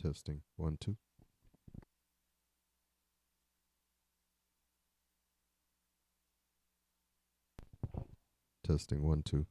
Testing 1 2. Testing 1 2.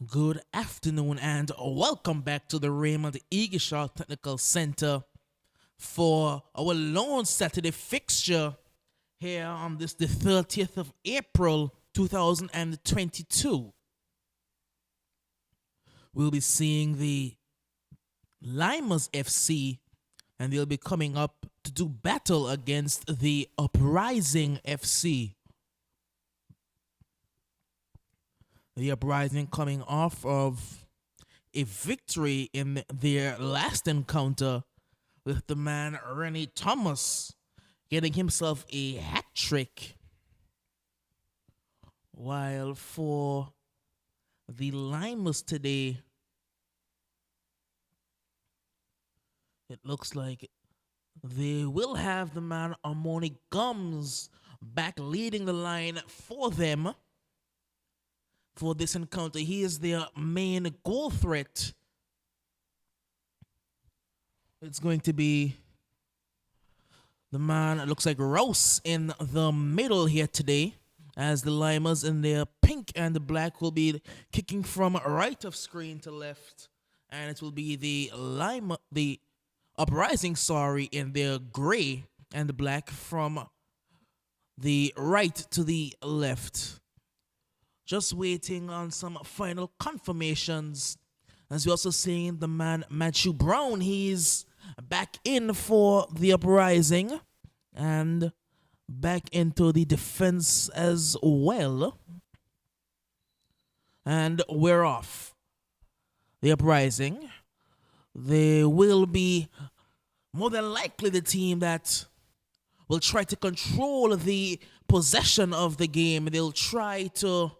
Good afternoon and welcome back to the Raymond Eagleshaw Technical Center for our lone Saturday fixture here on this the 30th of April 2022. We'll be seeing the Lymers FC and they'll be coming up to do battle against the Uprising FC. The Uprising coming off of a victory in their last encounter with the man Rennie Thomas getting himself a hat trick. While for the Lymers today, it looks like they will have the man Armoni Gums back leading the line for them for this encounter. He is their main goal threat. It's going to be the man, it looks like Rouse in the middle here today, as the Lymers in their pink and the black will be kicking from right of screen to left, and it will be the Uprising, in their gray and the black from the right to the left. Just waiting on some final confirmations. As we're also seeing the man Matthew Brown, he's back in for the Uprising and back into the defense as well. And we're off. The Uprising, they will be more than likely the team that will try to control the possession of the game. They'll try to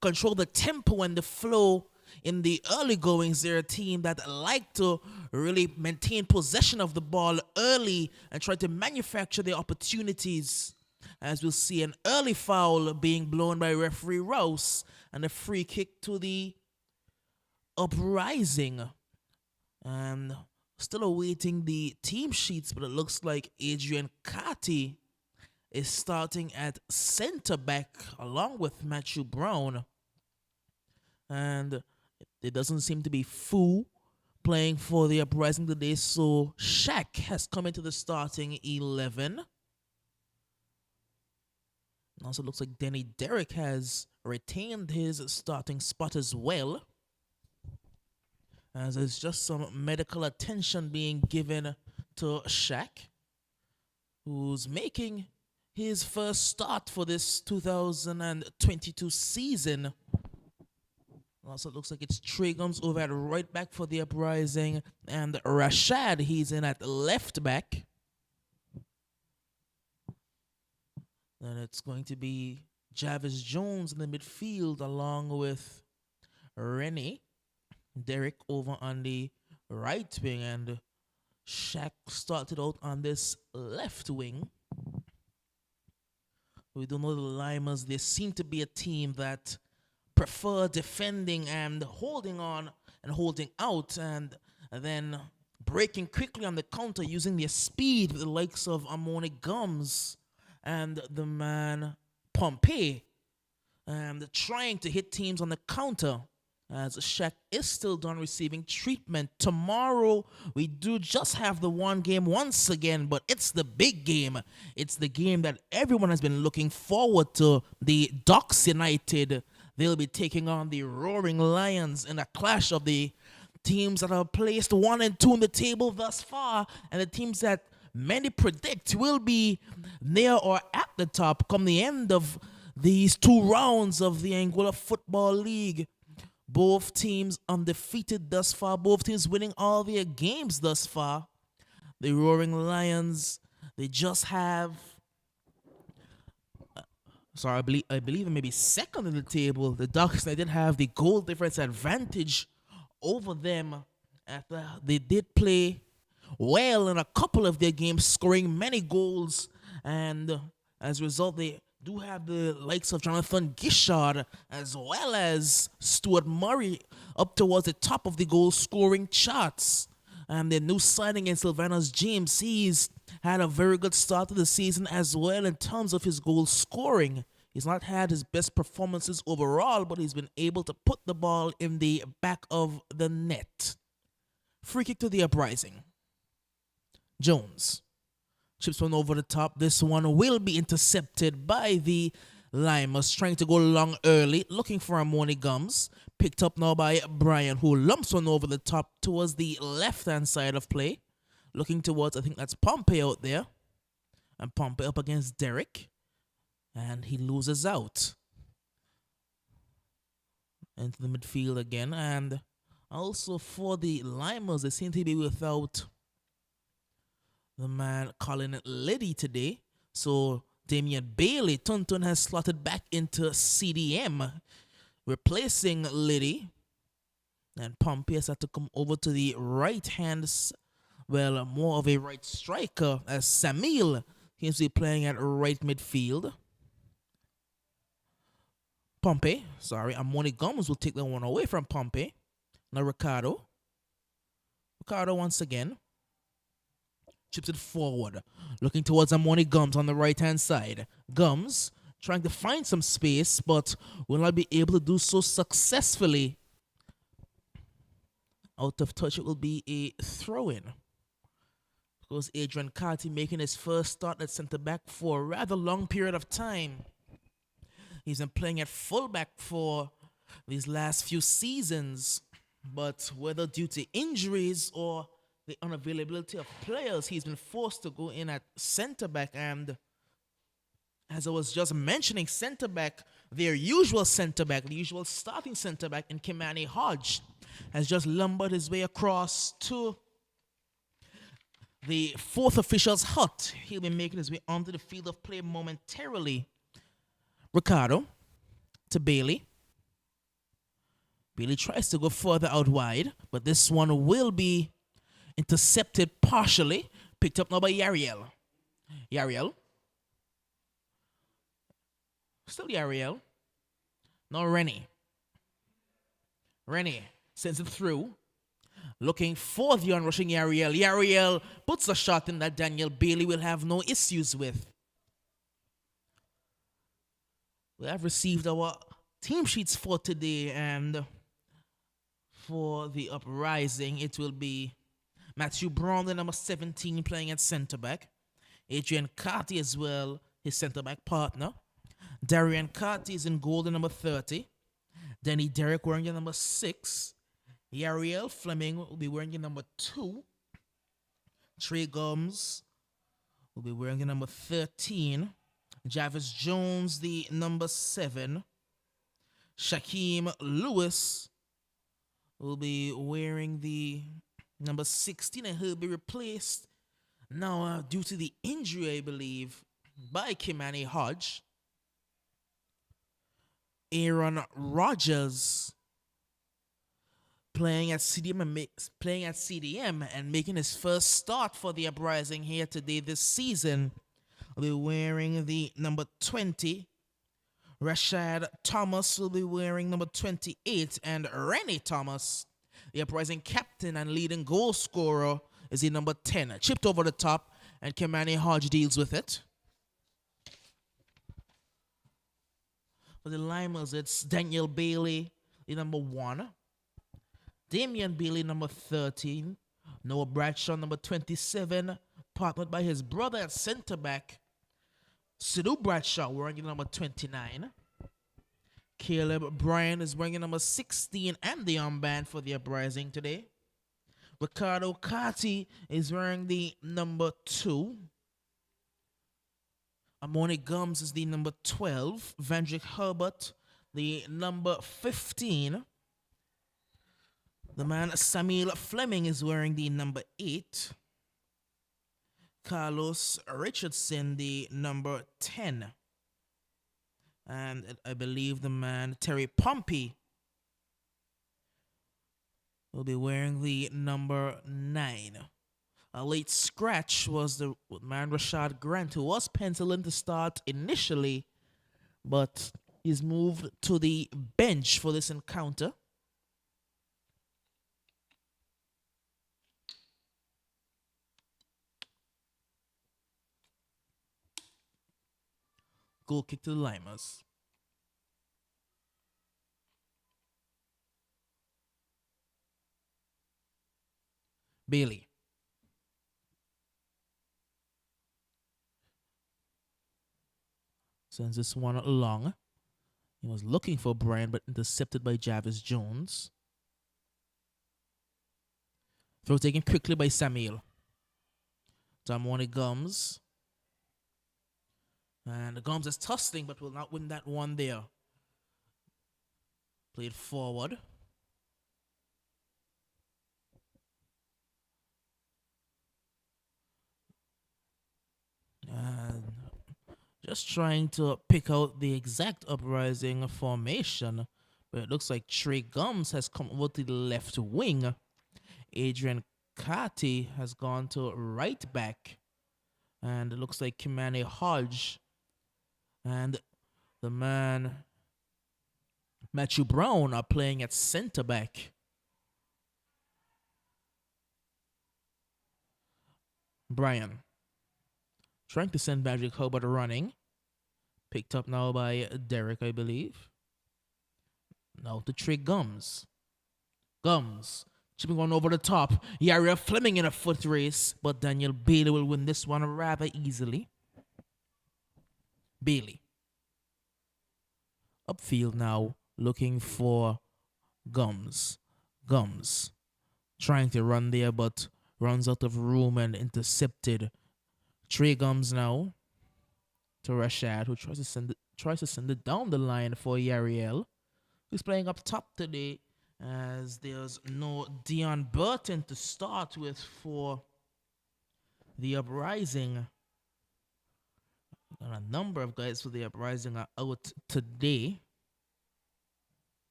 control the tempo and the flow in the early goings. They're a team that like to really maintain possession of the ball early and try to manufacture their opportunities. As we'll see an early foul being blown by referee Rouse and a free kick to the Uprising. And still awaiting the team sheets, but it looks like Adrian Carty is starting at center back along with Matthew Brown. And it doesn't seem to be Fu playing for the Uprising today, so Shaq has come into the starting 11. Also looks like Denny Derrick has retained his starting spot as well, as there's just some medical attention being given to Shaq, who's making his first start for this 2022 season. Also looks like it's Trey Gums over at right back for the Uprising, and Rashad, he's in at left back. Then it's going to be Javis Jones in the midfield along with Rennie Derrick over on the right wing, and Shaq started out on this left wing. We don't know the Lymers. They seem to be a team that prefer defending and holding on and holding out, and then breaking quickly on the counter using their speed, the likes of Armoni Gums and the man Pompey, and trying to hit teams on the counter, as Shaq is still done receiving treatment. Tomorrow, we do just have the one game once again, but it's the big game. It's the game that everyone has been looking forward to. The Docks United, they'll be taking on the Roaring Lions in a clash of the teams that have placed 1 and 2 in the table thus far, and the teams that many predict will be near or at the top come the end of these 2 rounds of the Angola Football League. Both teams undefeated thus far. Both teams winning all their games thus far. The Roaring Lions, they just have... I believe it may be second in the table. The Ducks, they did have the goal difference advantage over them after they did play well in a couple of their games, scoring many goals. And as a result, they do have the likes of Jonathan Gishard as well as Stuart Murray up towards the top of the goal scoring charts. And their new signing in Sylvanus James, he's had a very good start to the season as well in terms of his goal scoring. He's not had his best performances overall, but he's been able to put the ball in the back of the net. Free kick to the Uprising. Jones chips one over the top. This one will be intercepted by the Lymers, trying to go long early, looking for Amoni Gums. Picked up now by Brian, who lumps one over the top towards the left-hand side of play. Looking towards, I think that's Pompey out there. And Pompey up against Derek. And he loses out into the midfield again. And also for the Lymers, they seem to be without the man Colin Liddy today. So Damian Bailey, Tuntun has slotted back into CDM, replacing Liddy. And Pompey has had to come over to the right hand, well, more of a right striker, as Samil seems to be playing at right midfield. Amoni Gums will take that one away from Pompey. Now Ricardo once again chips it forward, looking towards Amoni Gums on the right-hand side. Gums trying to find some space, but will not be able to do so successfully. Out of touch, it will be a throw-in. Because Adrian Carty making his first start at centre-back for a rather long period of time. He's been playing at fullback for these last few seasons, but whether due to injuries or the unavailability of players, he's been forced to go in at centre-back. And as I was just mentioning, centre-back, their usual centre-back, the usual starting centre-back in Kimani Hodge, has just lumbered his way across to the fourth official's hut. He'll be making his way onto the field of play momentarily. Ricardo to Bailey. Bailey tries to go further out wide, but this one will be intercepted partially. Picked up now by Yariel. Still Yariel. Now Rennie sends it through. Looking for the onrushing Yariel. Yariel puts a shot in that Daniel Bailey will have no issues with. We have received our team sheets for today, and for the Uprising, it will be Matthew Brown, the number 17, playing at centre-back. Adrian Carty as well, his centre-back partner. Darian Carty is in goal, the number 30. Denny Derrick wearing the number 6. Yariel Fleming will be wearing the number 2. Trey Gums will be wearing the number 13. Jarvis Jones, the number 7. Shaquem Lewis will be wearing the number 16, and he'll be replaced now due to the injury, I believe, by Kimani Hodge. Aaron Rodgers playing at CDM and making his first start for the Uprising here today this season. Will be wearing the number 20. Rashad Thomas will be wearing number 28, and Rennie Thomas, the Uprising captain and leading goal scorer, is the number 10. Chipped over the top, and Kimani Hodge deals with it. For the Lymers, it's Daniel Bailey, the number 1. Damian Bailey, number 13. Noah Bradshaw, number 27, partnered by his brother at centre-back, Sidhu Bradshaw, wearing the number 29. Caleb Bryan is wearing the number 16 and the armband for the Uprising today. Ricardo Carty is wearing the number 2. Amoni Gums is the number 12. Vandrick Herbert, the number 15. The man Samuel Fleming is wearing the number 8. Carlos Richardson, the number 10. And I believe the man Terry Pompey will be wearing the number 9. A late scratch was the man Rashad Grant, who was penciled in to start initially, but he's moved to the bench for this encounter. Goal kick to the Lymers. Bailey. Sends this one along. He was looking for Brian, but intercepted by Jarvis Jones. Throw taken quickly by Samuel. Damwani Gums. And Gums is tussling, but will not win that one there. Played forward. And just trying to pick out the exact Uprising formation. But it looks like Trey Gums has come over to the left wing. Adrian Carty has gone to right back. And it looks like Kimani Hodge and the man Matthew Brown are playing at center back. Brian trying to send Magic Hobart running. Picked up now by Derek, I believe. Now to Trey Gums. Gums chipping one over the top. Yariel Fleming in a foot race, but Daniel Bailey will win this one rather easily. Bailey. Upfield now, looking for Gums. Gums trying to run there, but runs out of room and intercepted. Trey Gums now to Rashad, who tries to send it down the line for Yariel, who's playing up top today, as there's no Dion Burton to start with for the Uprising. And a number of guys for the Uprising are out today.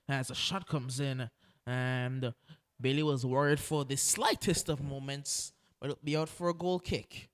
As a shot comes in, and Bailey was worried for the slightest of moments, but it'll be out for a goal kick.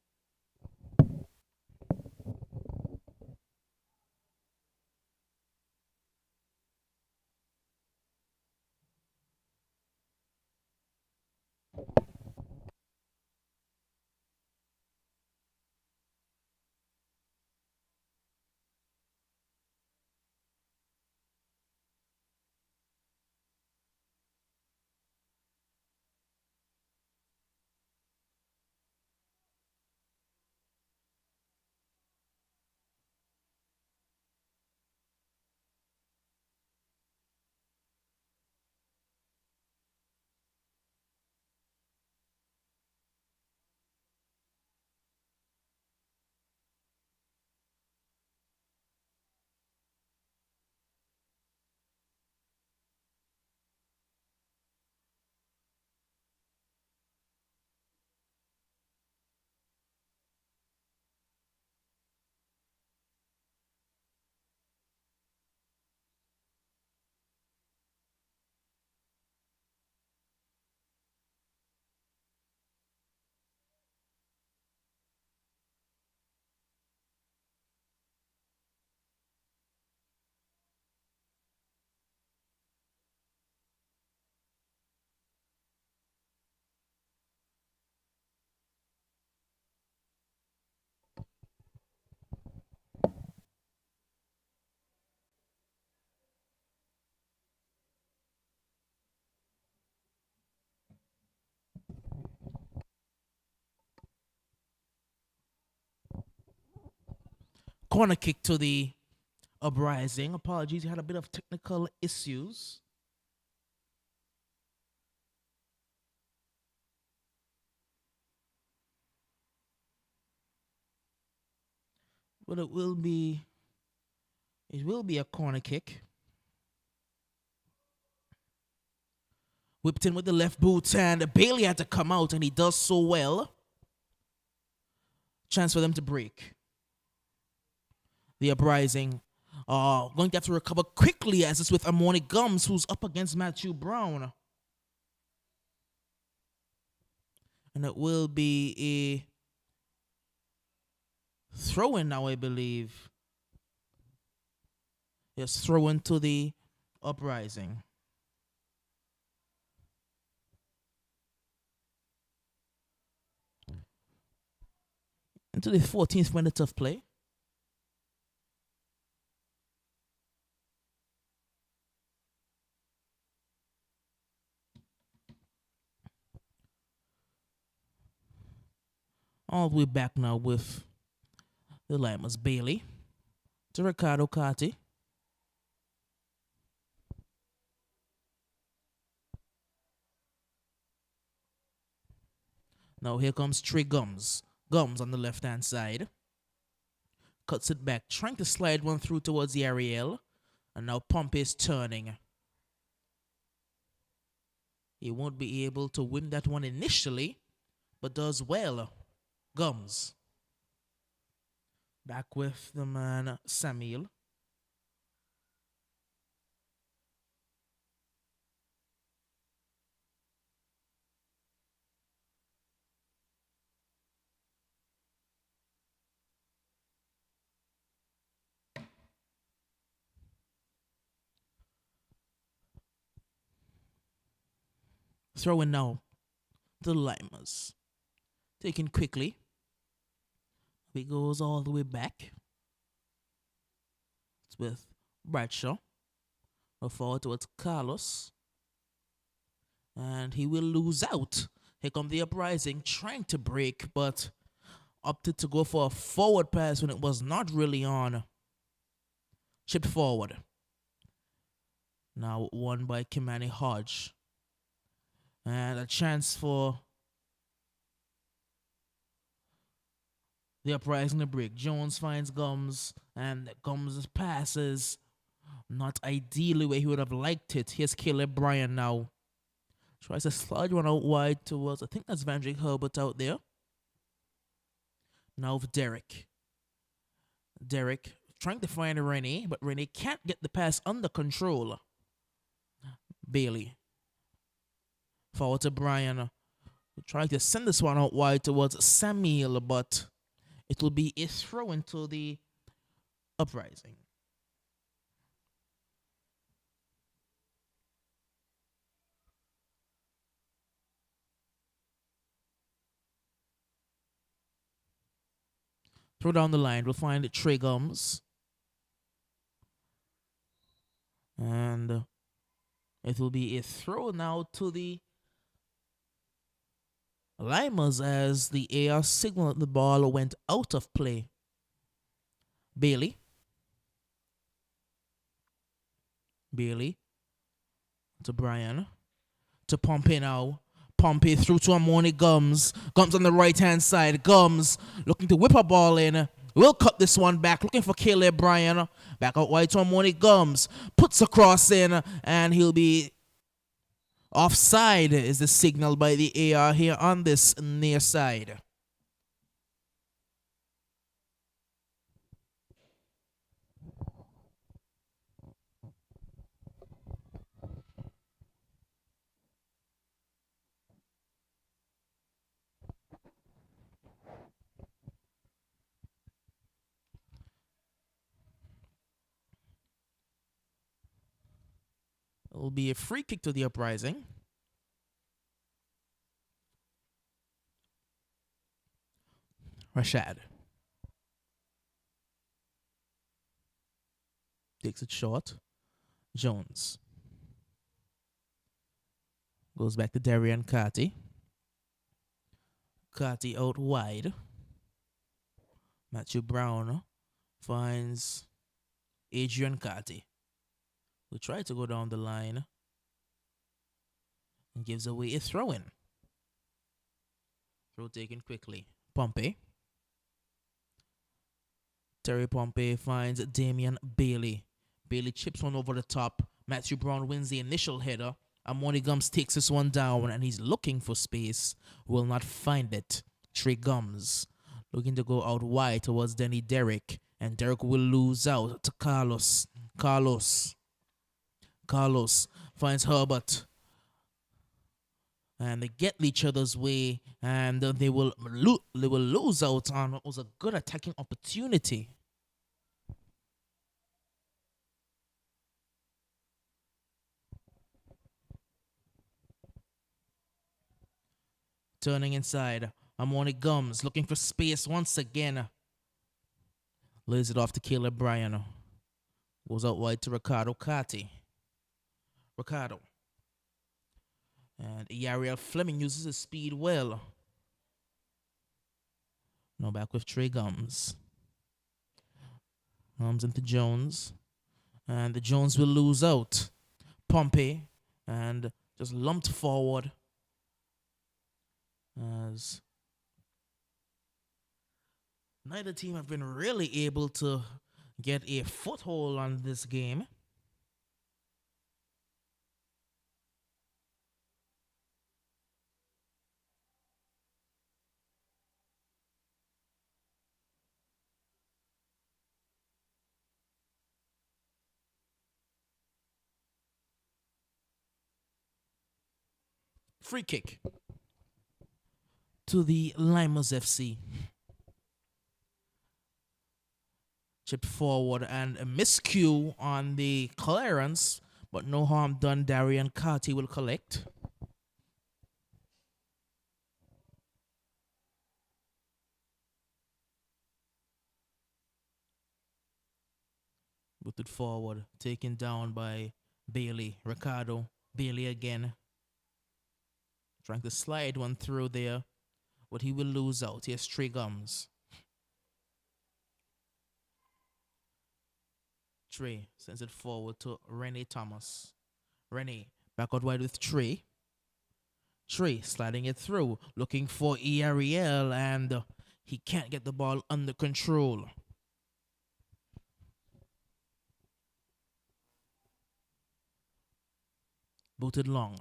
Corner kick to the Uprising. Apologies, he had a bit of technical issues. But it will be a corner kick. Whipped in with the left boot, and Bailey had to come out, and he does so well. Chance for them to break. The Uprising going to have to recover quickly, as it's with Amoni Gums, who's up against Matthew Brown. And it will be a throw-in now, I believe. Yes, throw-in to the Uprising. Into the 14th minute of play. All the way back now with the Lymers. Bailey to Ricardo Carty. Now here comes Trey Gums. Gums on the left-hand side. Cuts it back, trying to slide one through towards the Ariel. And now Pompey is turning. He won't be able to win that one initially, but does well. Gums. Back with the man Samuel. Throwing now the Lymers. Taken quickly. He goes all the way back. It's with Bradshaw. Forward towards Carlos. And he will lose out. Here come the Uprising, trying to break, but opted to go for a forward pass when it was not really on. Chipped forward. Now won by Kimani Hodge. And a chance for the Uprising to break. Jones finds Gums, and Gums passes not ideally where he would have liked it. Here's Caleb Bryan now. Tries to slide one out wide towards, I think that's Vandrick Herbert out there. Now with Derek. Derek trying to find Rennie, but Rennie can't get the pass under control. Bailey. Forward to Bryan. Trying to send this one out wide towards Samuel, but it will be a throw into the Uprising. Throw down the line. We'll find Trey Gums. And it will be a throw now to the Lymers as the AR signaled the ball went out of play. Bailey. Bailey. To Bryan. To Pompey now. Pompey through to Amoni Gums. Gums on the right-hand side. Gums looking to whip a ball in. Will cut this one back. Looking for Caleb Bryan. Back out wide to Amoni Gums. Puts a cross in. And he'll be offside is the signal by the AR here on this near side. It will be a free kick to the Uprising. Rashad. Takes it short. Jones. Goes back to Darian Carty. Carty out wide. Matthew Brown finds Adrian Carty. We try to go down the line and gives away a throw-in. Throw taken quickly. Pompey. Terry Pompey finds Damian Bailey. Bailey chips one over the top. Matthew Brown wins the initial header. Amoni Gums takes this one down and he's looking for space. Will not find it. Trey Gums looking to go out wide towards Denny Derrick. And Derrick will lose out to Carlos. Carlos finds Herbert. And they get each other's way. And they will lose out on what was a good attacking opportunity. Turning inside. Amoni Gums looking for space once again. Lays it off to Caleb Bryan. Goes out wide to Ricardo Carty. Ricardo. And Yariel Fleming uses his speed well. Now back with Trey Gums. Gums into Jones. And the Jones will lose out. Pompey. And just lumped forward. As neither team have been really able to get a foothold on this game. Free kick to the Lymers FC. Chip forward and a miscue on the clearance, but no harm done. Darian Carty will collect. Booted forward, taken down by Bailey. Ricardo. Bailey again. Trying to slide one through there, but he will lose out. Here's Trey Gums. Trey sends it forward to Rennie Thomas. Rennie back out wide with Trey. Trey sliding it through, looking for Ariel, and he can't get the ball under control. Booted long.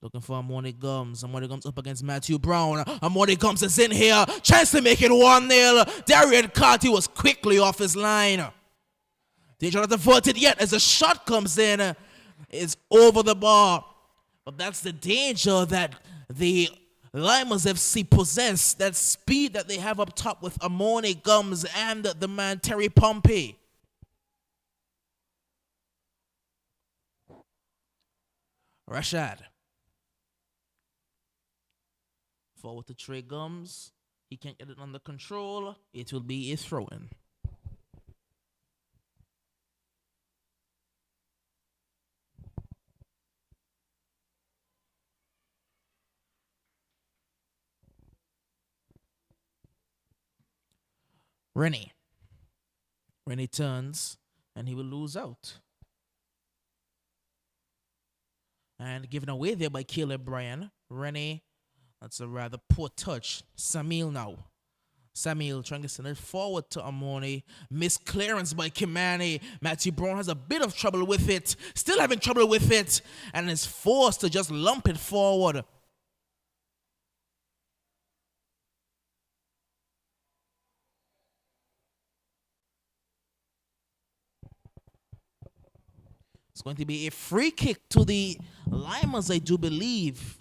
Looking for Amoni Gums. Amoni Gums up against Matthew Brown. Amoni Gums is in here. Chance to make it 1-0. Darian Carty was quickly off his line. Danger not averted yet as a shot comes in. It's over the bar. But that's the danger that the Lymers FC possess. That speed that they have up top with Amoni Gums and the man Terry Pompey. Rashad. Forward to Trey Gums. He can't get it under control. It will be a throw-in. Rennie. Rennie turns, and he will lose out. And given away there by Caleb Bryan. Rennie. That's a rather poor touch. Samuel now. Samuel trying to send it forward to Amoni. Missed clearance by Kimani. Matthew Brown has a bit of trouble with it. Still having trouble with it. And is forced to just lump it forward. It's going to be a free kick to the Lymers, I do believe.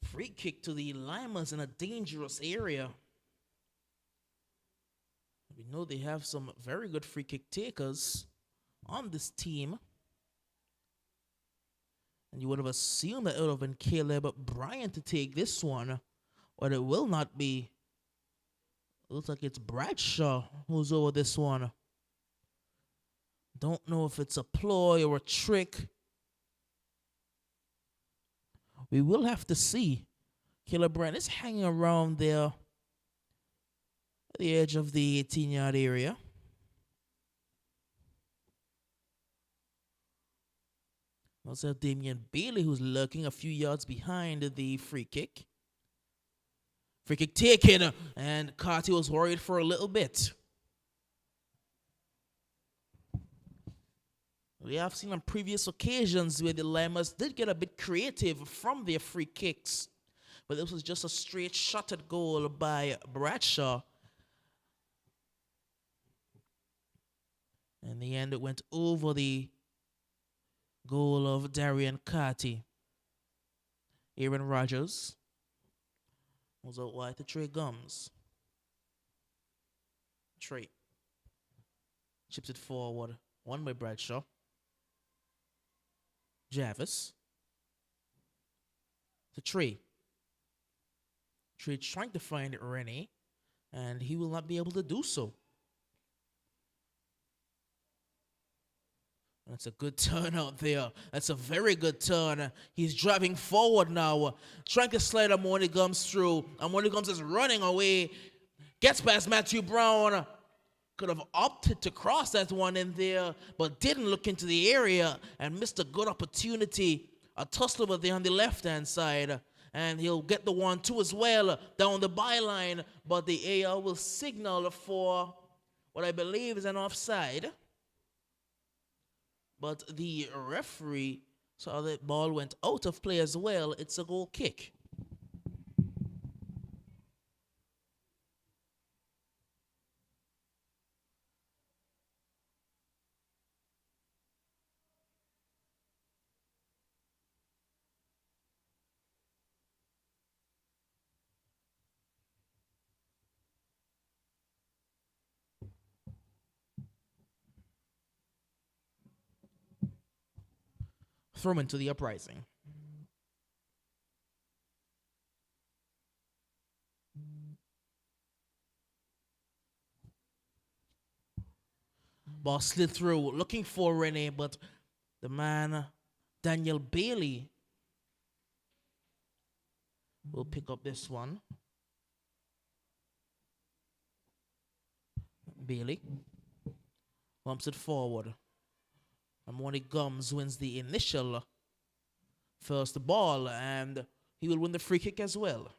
Free kick to the Lymers in a dangerous area. We know they have some very good free kick takers on this team. And you would have assumed that it would have been Caleb Bryan to take this one. But it will not be. It looks like it's Bradshaw who's over this one. Don't know if it's a ploy or a trick. We will have to see. Caleb Bryan is hanging around there at the edge of the 18-yard area. Also have Damian Bailey, who's lurking a few yards behind the free kick. Free kick taken, and Carty was worried for a little bit. We have seen on previous occasions where the Lymers did get a bit creative from their free kicks. But this was just a straight shot at goal by Bradshaw. In the end, it went over the goal of Darian Carty. Aaron Rodgers was out wide to Trey Gums. Trey chips it forward. One by Bradshaw. Jarvis to Trey. trying to find Rennie, and he will not be able to do so. That's a good turn out there. That's a very good turn. He's driving forward now, trying to slide Amoni Gums through. Amoni Gums is running away, gets past Matthew Brown. Could have opted to cross that one in there, but didn't look into the area and missed a good opportunity. A tussle over there on the left-hand side. And he'll get the 1-2 as well down the byline. But the AR will signal for what I believe is an offside. But the referee saw that ball went out of play as well. It's a goal kick. Throw into the Uprising. Ball slid through, looking for Rennie, but the man, Daniel Bailey, will pick up this one. Bailey bumps it forward. Amoni Gums wins the initial first ball, and he will win the free kick as well.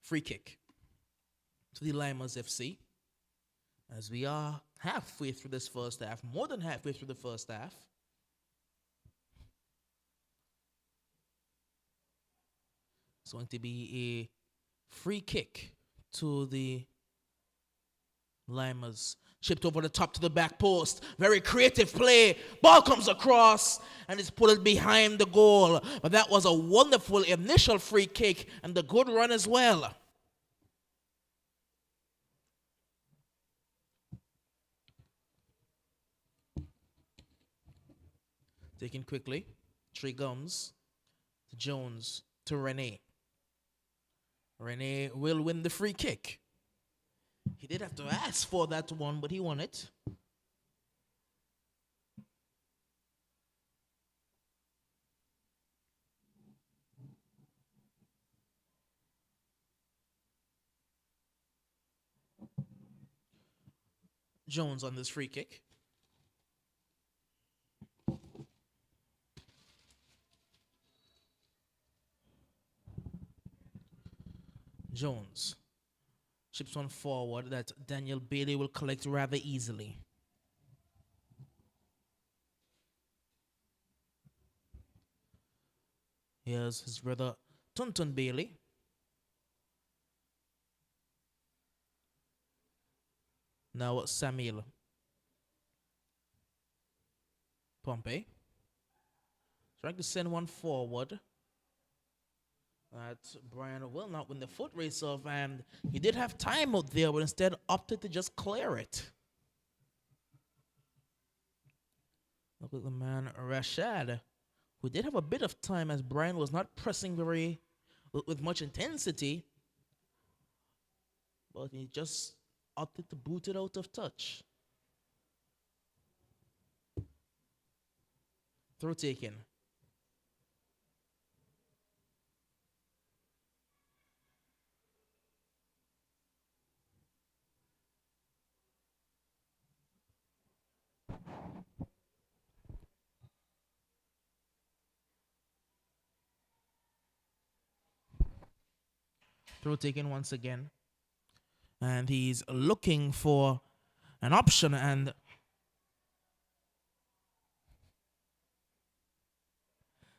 Free kick to the Lymers FC, as we are halfway through this first half, more than halfway through the first half. It's going to be a free kick to the Lymers. Chipped over the top to the back post. Very creative play. Ball comes across and it's put behind the goal. But that was a wonderful initial free kick and a good run as well. Taken quickly. Trey Gums to Jones to Rennie. Rennie will win the free kick. He did have to ask for that one, but he won it. Jones on this free kick. Jones chips one forward that Daniel Bailey will collect rather easily. Here's his brother Tuntun Bailey. Now Samuel Pompey trying to send one forward. That Brian will not win the foot race off, and he did have time out there, but instead opted to just clear it. Look at the man Rashad, who did have a bit of time as Brian was not pressing with much intensity, but he just opted to boot it out of touch. Throw taken. Throw taken once again. And he's looking for an option, and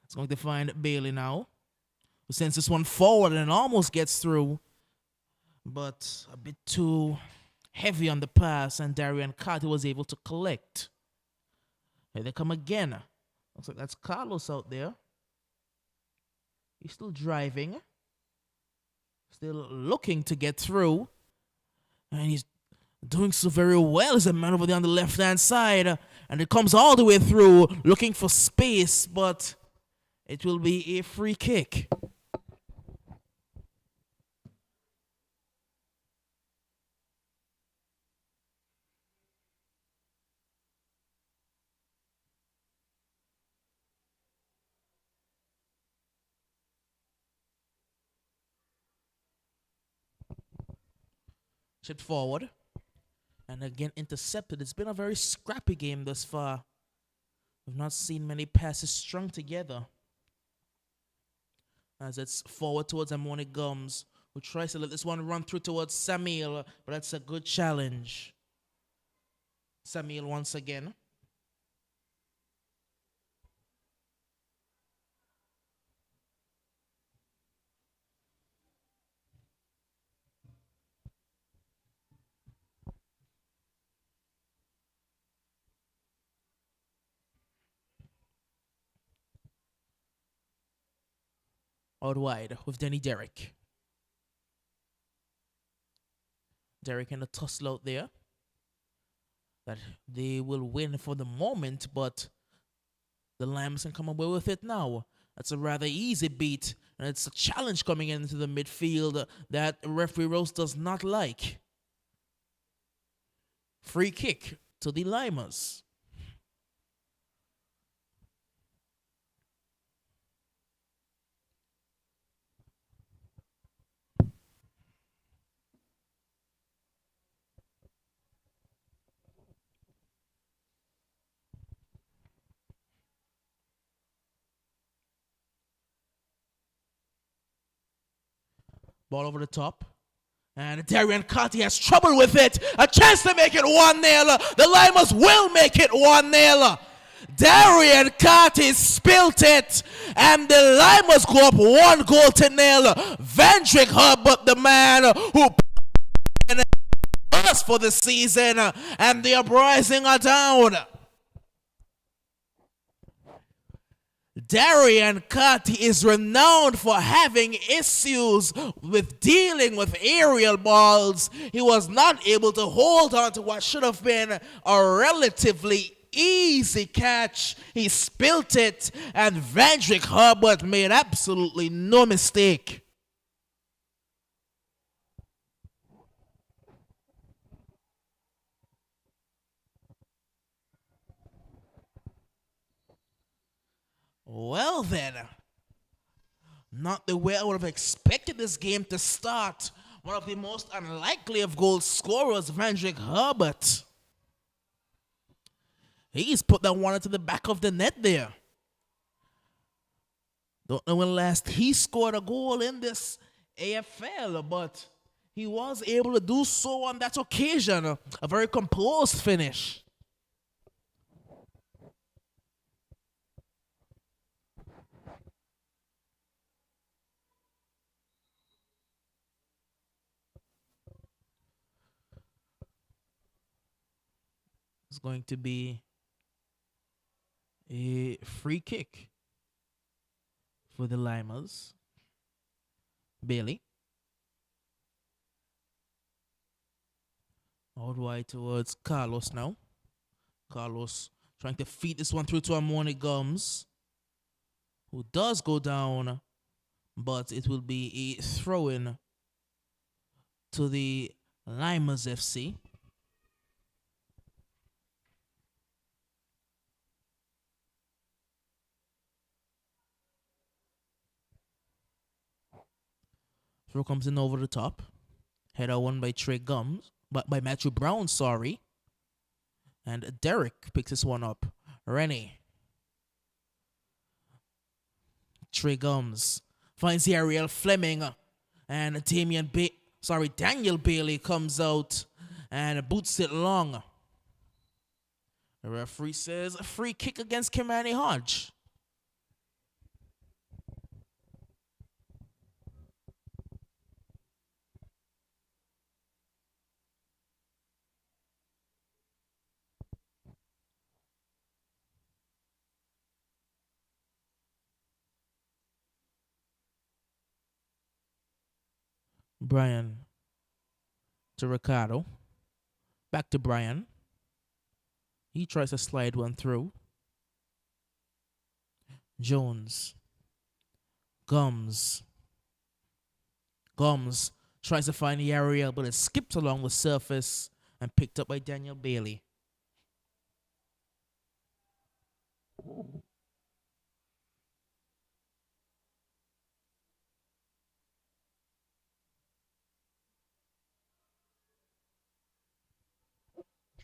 it's going to find Bailey now, who sends this one forward and almost gets through, but a bit too heavy on the pass, and Darian Carter was able to collect. Here they come again. Looks like that's Carlos out there. He's still driving. Still looking to get through. And he's doing so very well as a man over there on the left-hand side. And it comes all the way through, looking for space, but it will be a free kick. Shipped forward. And again intercepted. It's been a very scrappy game thus far. We've not seen many passes strung together. As it's forward towards Amoni Gums, who tries to let this one run through towards Samuel, but that's a good challenge. Samuel once again. Out wide with Denny Derrick. Derrick and a tussle out there. That they will win for the moment, but the Lambs can come away with it now. That's a rather easy beat, and it's a challenge coming into the midfield that referee Rose does not like. Free kick to the Lymers. Ball over the top. And Darian Carty has trouble with it. A chance to make it 1-0. The Lymers will make it 1-0. Darian Carty spilt it. And the Lymers go up 1-0. Vendrick Hubbard, the man who us for the season. And the Uprising are down. Darian Carty is renowned for having issues with dealing with aerial balls. He was not able to hold on to what should have been a relatively easy catch. He spilt it, and Vendrick Hubbard made absolutely no mistake. Well then, not the way I would have expected this game to start. One of the most unlikely of goal scorers, Vendrick Hubbard. He's put that one into the back of the net there. Don't know when last he scored a goal in this AFL, but he was able to do so on that occasion. A very composed finish. It's going to be a free kick for the Lymers. Bailey. Out wide towards Carlos now. Carlos trying to feed this one through to Amoni Gums, who does go down, but it will be a throw-in to the Lymers FC. Throw comes in over the top. Header won by Trey Gums, but by Matthew Brown, sorry. And Derek picks this one up. Rennie. Trey Gums finds the Ariel Fleming, and Daniel Bailey comes out and boots it long. The referee says a free kick against Kimani Hodge. Brian to Ricardo. Back to Brian. He tries to slide one through. Jones. Gums tries to find the area, but it skipped along the surface and picked up by Daniel Bailey.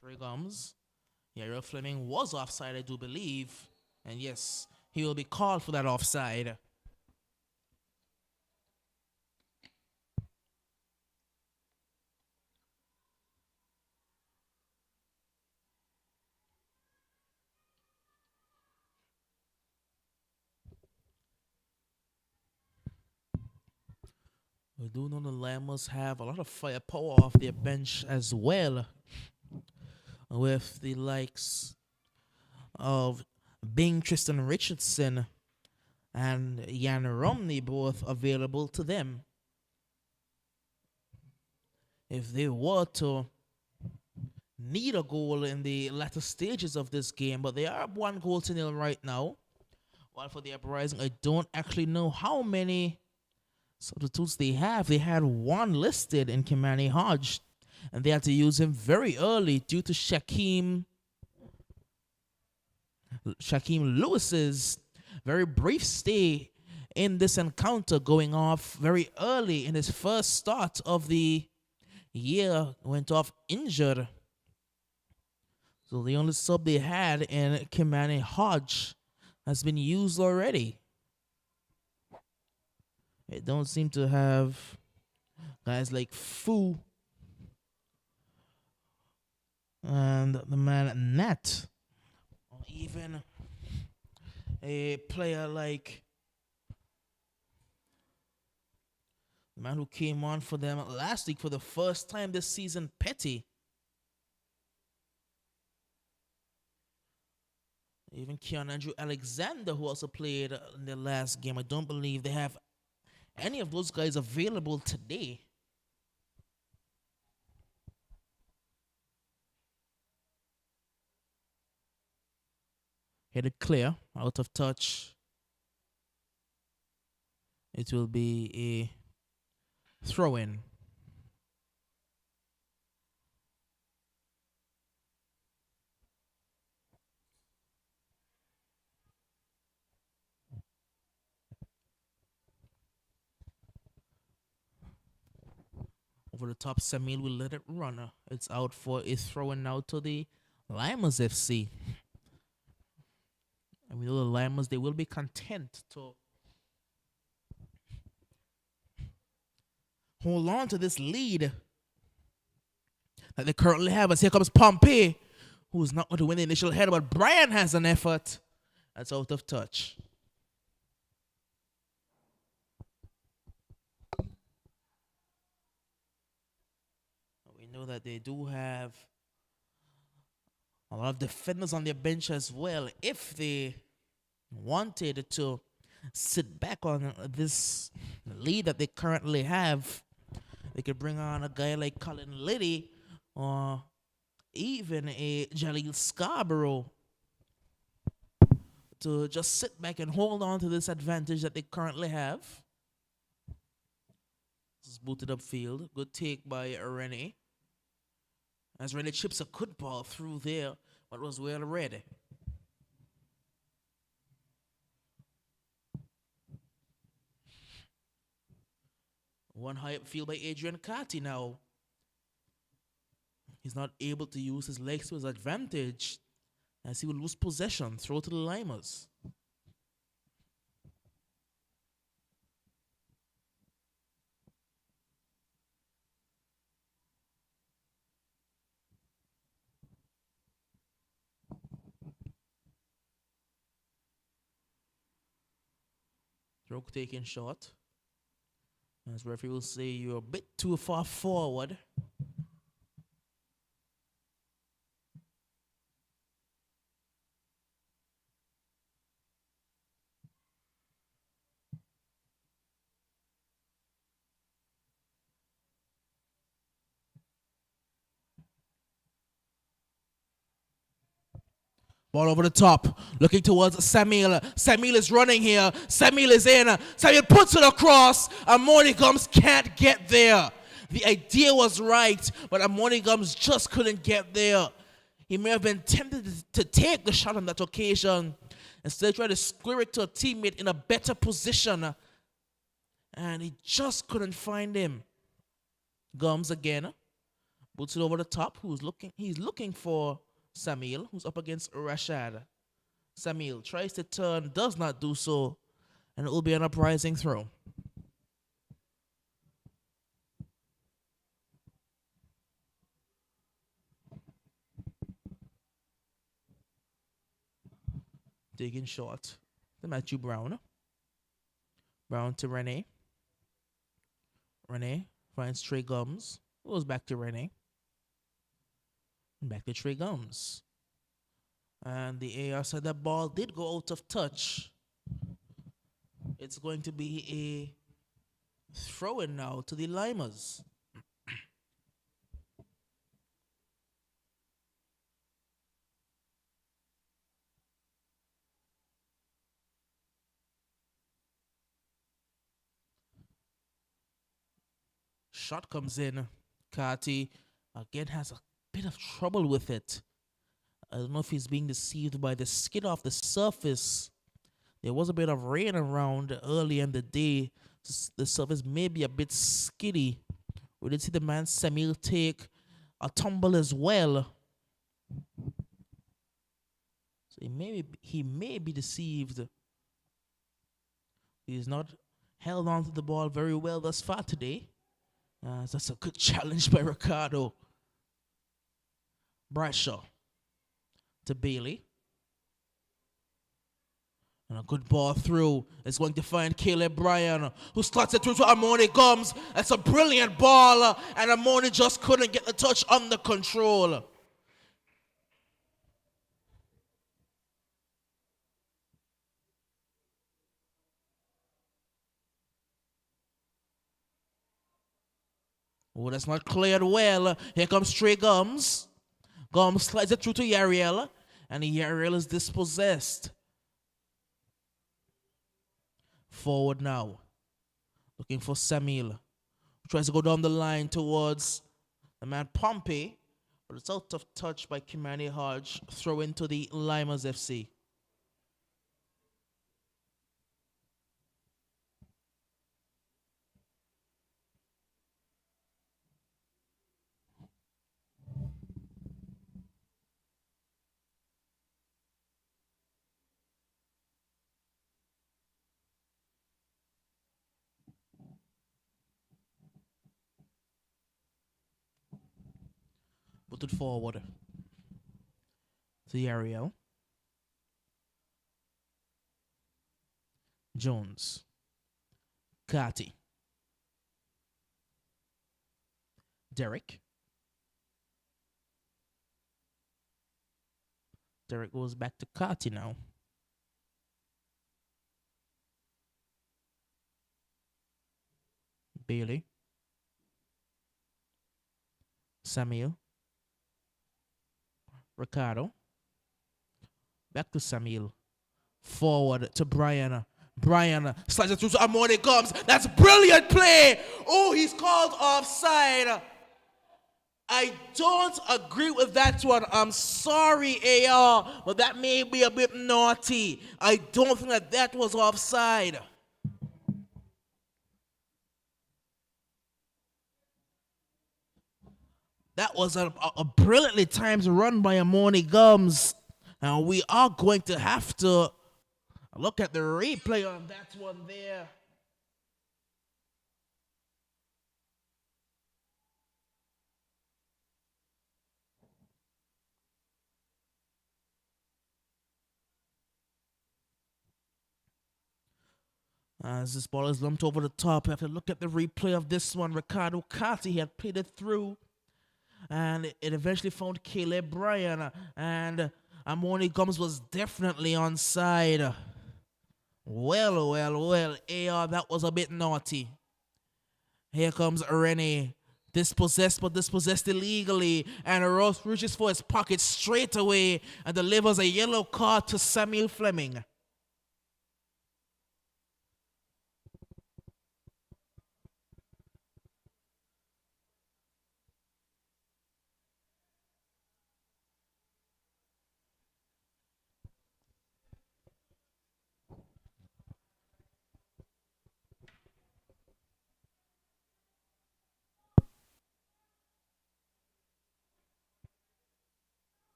Trey Gums. Ariel Fleming was offside, I do believe. And yes, he will be called for that offside. We do know the Lymers have a lot of firepower off their bench as well, with the likes of Bing Tristan Richardson and Jan Romney both available to them. If they were to need a goal in the latter stages of this game, but they are 1-0 right now. While for the Uprising, I don't actually know how many substitutes they have. They had one listed in Kimani Hodge, and they had to use him very early due to Shaquem Lewis's very brief stay in this encounter, going off very early in his first start of the year. Went off injured. So the only sub they had in Kimani Hodge has been used already. They don't seem to have guys like Fu and the man Nat, or even a player like the man who came on for them last week for the first time this season, Petty. Even Keon Andrew Alexander, who also played in their last game. I don't believe they have any of those guys available today. Headed clear, out of touch. It will be a throw-in. Over the top, Samil will let it run. It's out for a throw-in now to the Lymers FC. And we know the Lymers, they will be content to hold on to this lead that they currently have. As here comes Pompey, who's not going to win the initial header, but Brian has an effort that's out of touch. We know that they do have a lot of defenders on their bench as well. If they wanted to sit back on this lead that they currently have, they could bring on a guy like Colin Liddy or even a Jaleel Scarborough to just sit back and hold on to this advantage that they currently have. This is booted upfield. Good take by Rennie. As Rennie chips a good ball through there, but was well read. One high up field by Adrian Carty now. He's not able to use his legs to his advantage as he will lose possession. Throw to the Lymers. Throw taken short. As referee will say, you're a bit too far forward. Ball over the top, looking towards Samuel. Samuel is running here. Samuel is in. Samuel puts it across. Amoni Gums can't get there. The idea was right, but Amoni Gums just couldn't get there. He may have been tempted to take the shot on that occasion. Instead, tried to square it to a teammate in a better position. And he just couldn't find him. Gums again. Puts it over the top. He's looking for Samuel, who's up against Rashad. Samuel tries to turn, does not do so, and it will be an uprising throw. Digging short to Matthew Brown. Brown to Rene. Rene finds Trey Gums. Goes back to Rene. Back to Trey Gums. And the AR said that ball did go out of touch. It's going to be a throw-in now to the Lymers. Shot comes in. Carty again has a bit of trouble with it. I don't know if he's being deceived by the skid off the surface. There was a bit of rain around early in the day. The surface may be a bit skiddy. We did see the man Samuel take a tumble as well. So he may be deceived. He's not held on to the ball very well thus far today. That's a good challenge by Ricardo. Bradshaw to Bailey. And a good ball through. It's going to find Caleb Bryan, who slots it through to Amoni Gums. That's a brilliant ball, and Amoni just couldn't get the touch under control. Oh, that's not cleared well. Here comes Trey Gums. Gums slides it through to Yariel, and Yariel is dispossessed. Forward now. Looking for Samuel. Tries to go down the line towards the man Pompey, but it's out of touch by Kimani Hodge. Throw into the Lymers FC. Put it forward to Ariel. Jones. Carty. Derek. Derek goes back to Carty now. Bailey. Samuel. Ricardo. Back to Samuel. Forward to Brian. Brian slides it through to Amoni Gums. That's brilliant play. Oh, he's called offside. I don't agree with that one. I'm sorry, AR, but that may be a bit naughty. I don't think that was offside. That was a brilliantly timed run by Amoni Gums. And we are going to have to look at the replay on that one there. As this ball is lumped over the top, I have to look at the replay of this one. Ricardo Carty had played it through. And it eventually found Caleb Bryan. And Amoni Gums was definitely onside. Well. AR, that was a bit naughty. Here comes Rene. Dispossessed, but dispossessed illegally. And Ross reaches for his pocket straight away and delivers a yellow card to Samuel Fleming.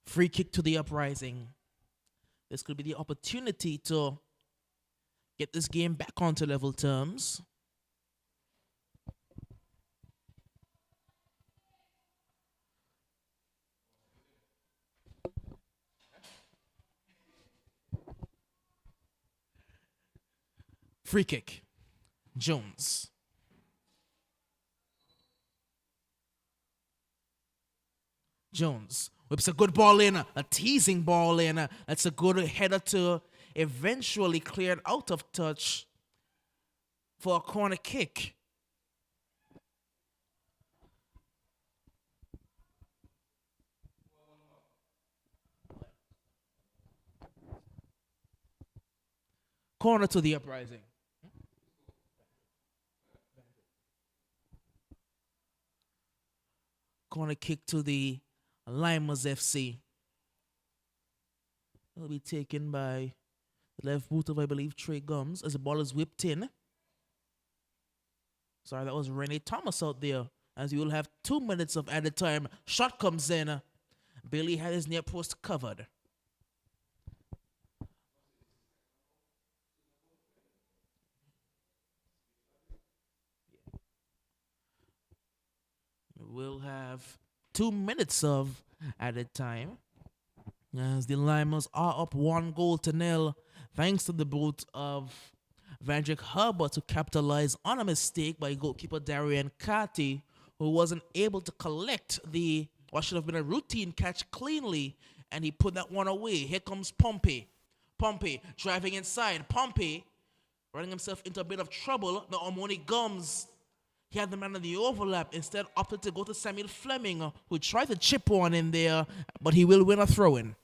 Free kick to the Uprising. This could be the opportunity to get this game back onto level terms. Free kick. Jones. Jones whips a good ball in, a teasing ball in. That's a good header to eventually clear it out of touch for a corner kick. Corner to the Uprising. Corner kick to the Lymers FC. It'll be taken by the left boot of, I believe, Trey Gums as the ball is whipped in. Sorry, that was Rennie Thomas out there. As you will have 2 minutes of added time. Shot comes in. Bailey had his near post covered. We'll have 2 minutes of added time. As the Lymers are up 1-0 thanks to the boot of Vandrick Herbert to capitalize on a mistake by goalkeeper Darian Carty, who wasn't able to collect the what should have been a routine catch cleanly, and he put that one away. Here comes Pompey. Pompey driving inside. Pompey running himself into a bit of trouble. Now Omoni Gums, he had the man in the overlap, instead opted to go to Samuel Fleming, who tried to chip one in there, but he will win a throw-in.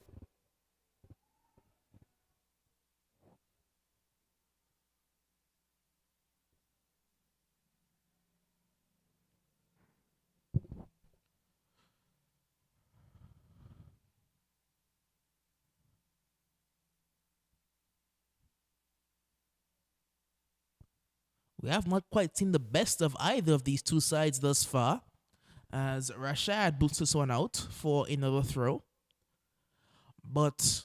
We have not quite seen the best of either of these two sides thus far, as Rashad boots this one out for another throw. But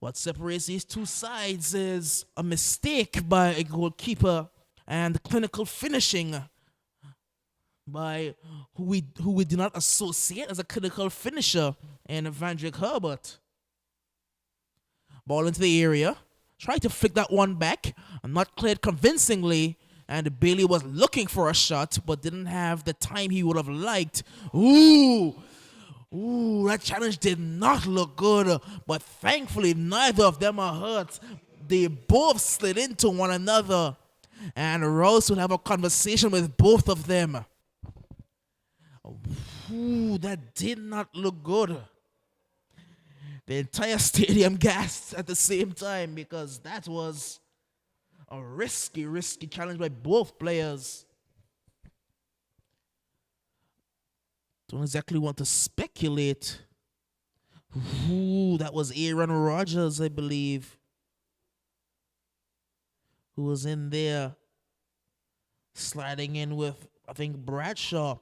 what separates these two sides is a mistake by a goalkeeper and clinical finishing by who we do not associate as a clinical finisher in Vandrick Herbert. Ball into the area. Tried to flick that one back. Not cleared convincingly. And Bailey was looking for a shot, but didn't have the time he would have liked. Ooh, that challenge did not look good. But thankfully, neither of them are hurt. They both slid into one another. And Rose will have a conversation with both of them. Ooh, that did not look good. The entire stadium gasped at the same time because that was a risky challenge by both players. Don't exactly want to speculate. Ooh, that was Aaron Rodgers, I believe, who was in there sliding in with, I think, Bradshaw.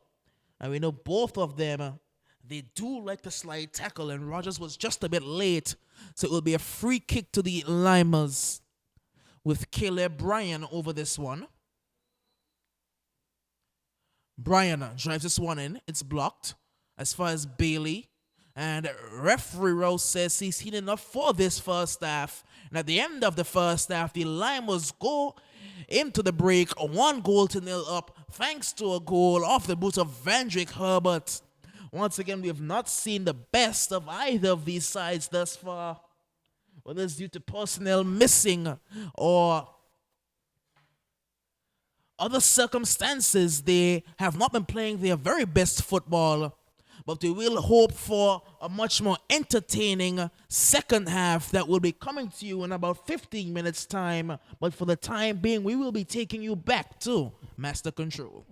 And we know both of them, they do like to slide tackle, and Rodgers was just a bit late. So it will be a free kick to the Lymers with Caleb Bryan over this one. Bryan drives this one in. It's blocked as far as Bailey. And referee Rose says he's seen enough for this first half. And at the end of the first half, the Lymers go into the break 1-0 up thanks to a goal off the boot of Vandrick Herbert. Once again, we have not seen the best of either of these sides thus far, whether it's due to personnel missing or other circumstances, they have not been playing their very best football, but we will hope for a much more entertaining second half that will be coming to you in about 15 minutes' time. But for the time being, we will be taking you back to Master Control.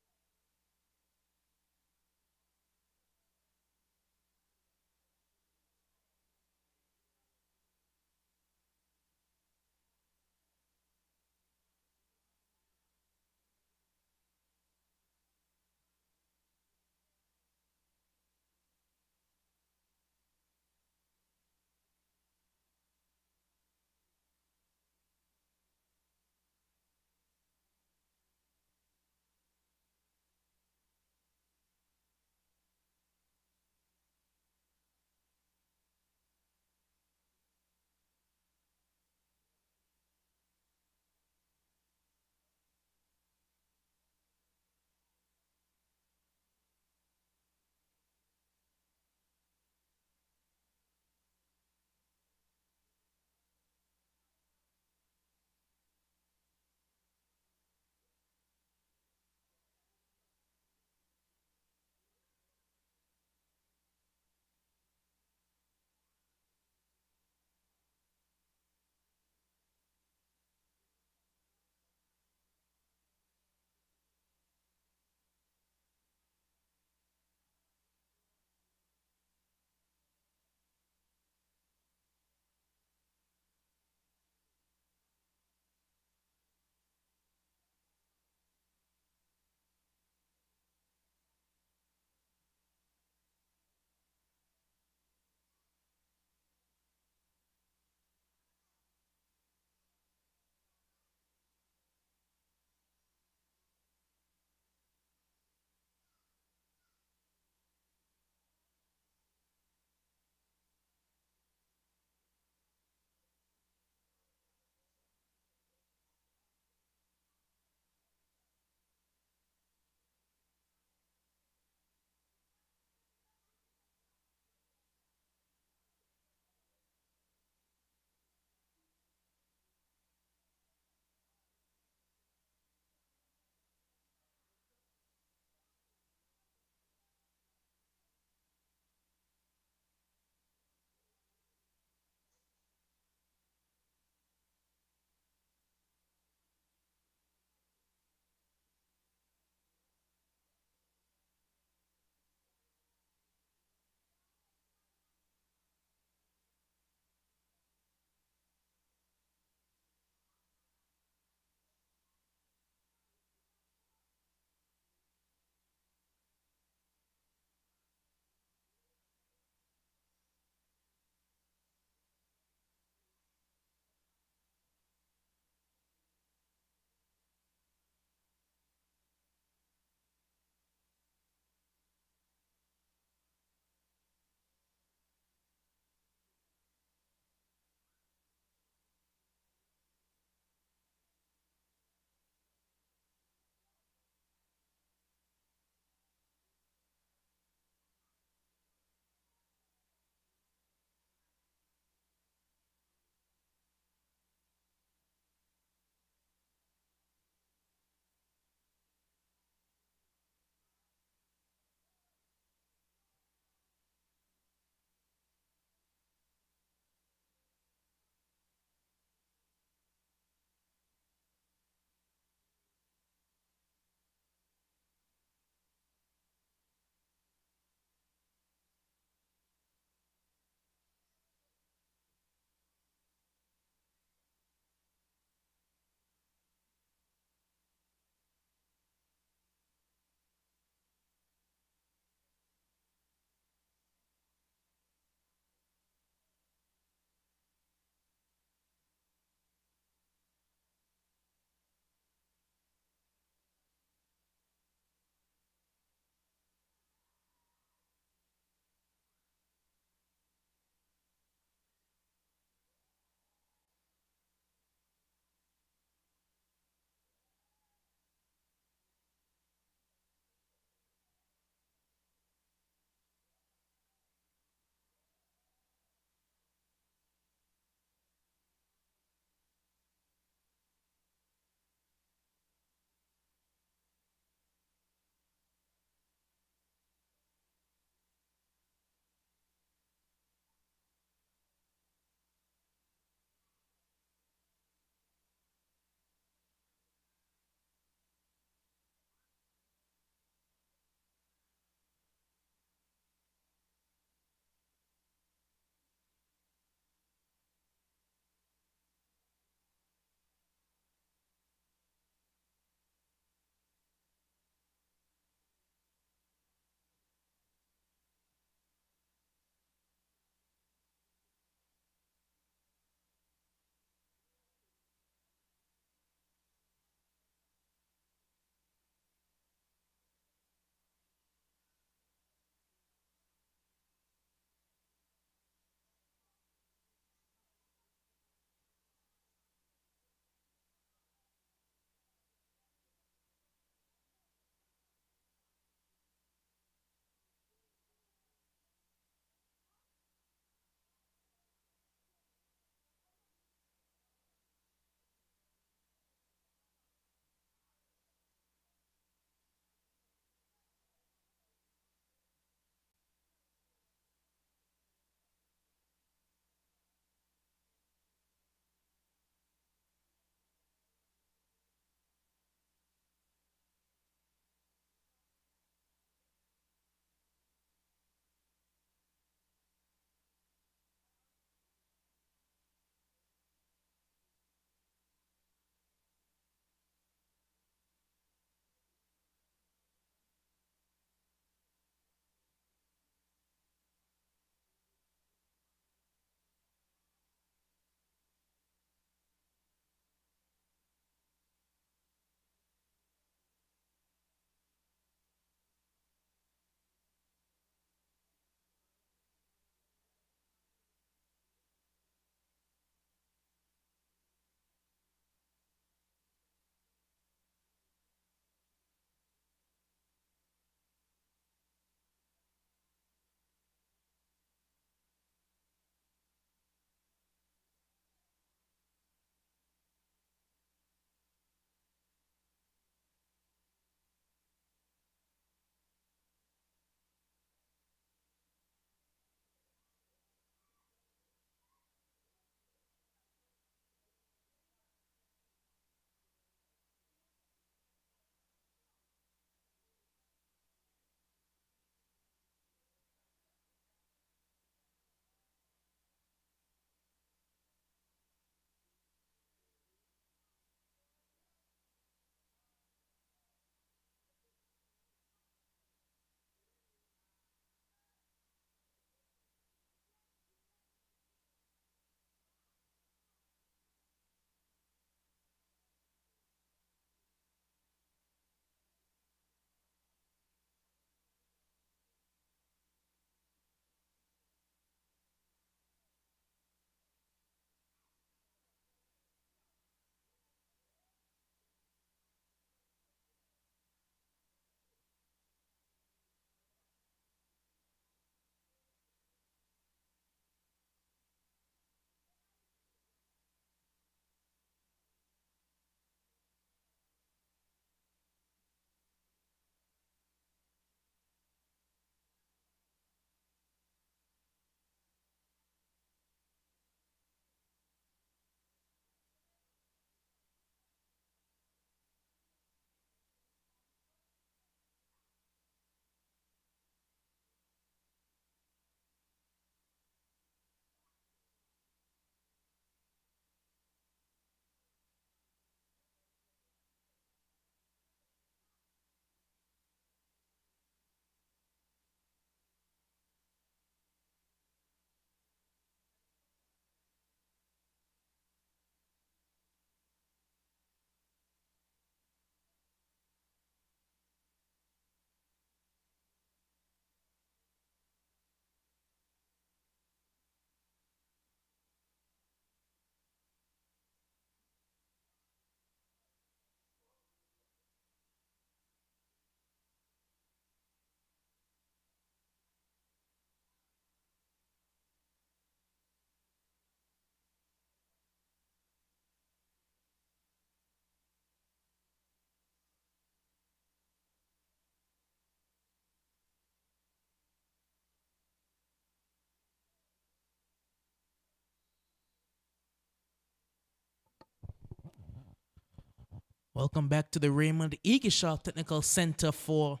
Welcome back to the Raymond Eagleshaw Technical Center for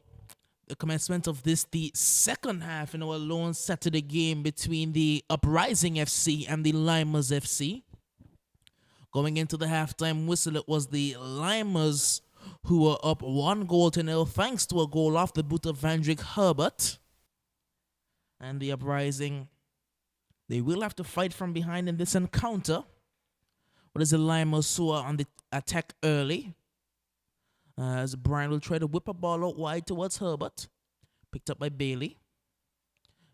the commencement of the second half in our lone Saturday game between the Uprising FC and the Lymers FC. Going into the halftime whistle, it was the Lymers who were up 1-0 thanks to a goal off the boot of Vandrick Herbert. And the Uprising, they will have to fight from behind in this encounter. But it's the Lymers who are on the attack early. As Brian will try to whip a ball out wide towards Herbert. Picked up by Bailey.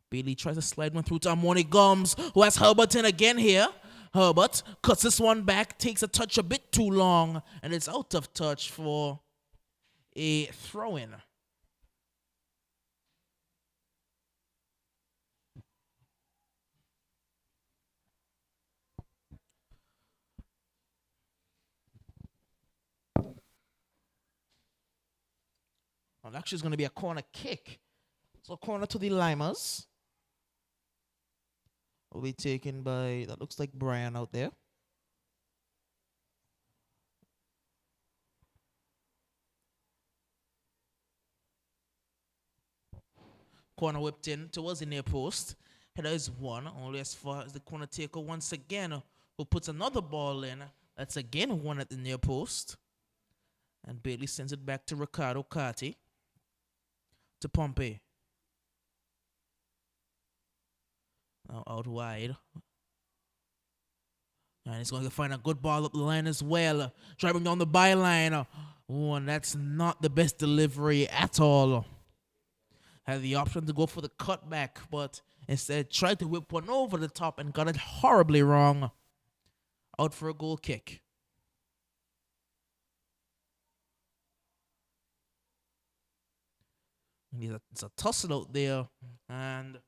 Bailey tries to slide one through to Amoni Gums, who has Herbert in again here. Herbert cuts this one back, takes a touch a bit too long, and it's out of touch for a throw-in. Well, actually, it's going to be a corner kick. So corner to the Lymers. Will be taken by, that looks like Brian out there. Corner whipped in towards the near post. Header is one, only as far as the corner taker once again, who puts another ball in. That's again one at the near post. And Bailey sends it back to Ricardo Carty. To Pompey. Now out wide. And he's going to find a good ball up the line as well. Driving down the byline. Oh, and that's not the best delivery at all. Had the option to go for the cutback, but instead tried to whip one over the top and got it horribly wrong. Out for a goal kick. It's a tussle out there, and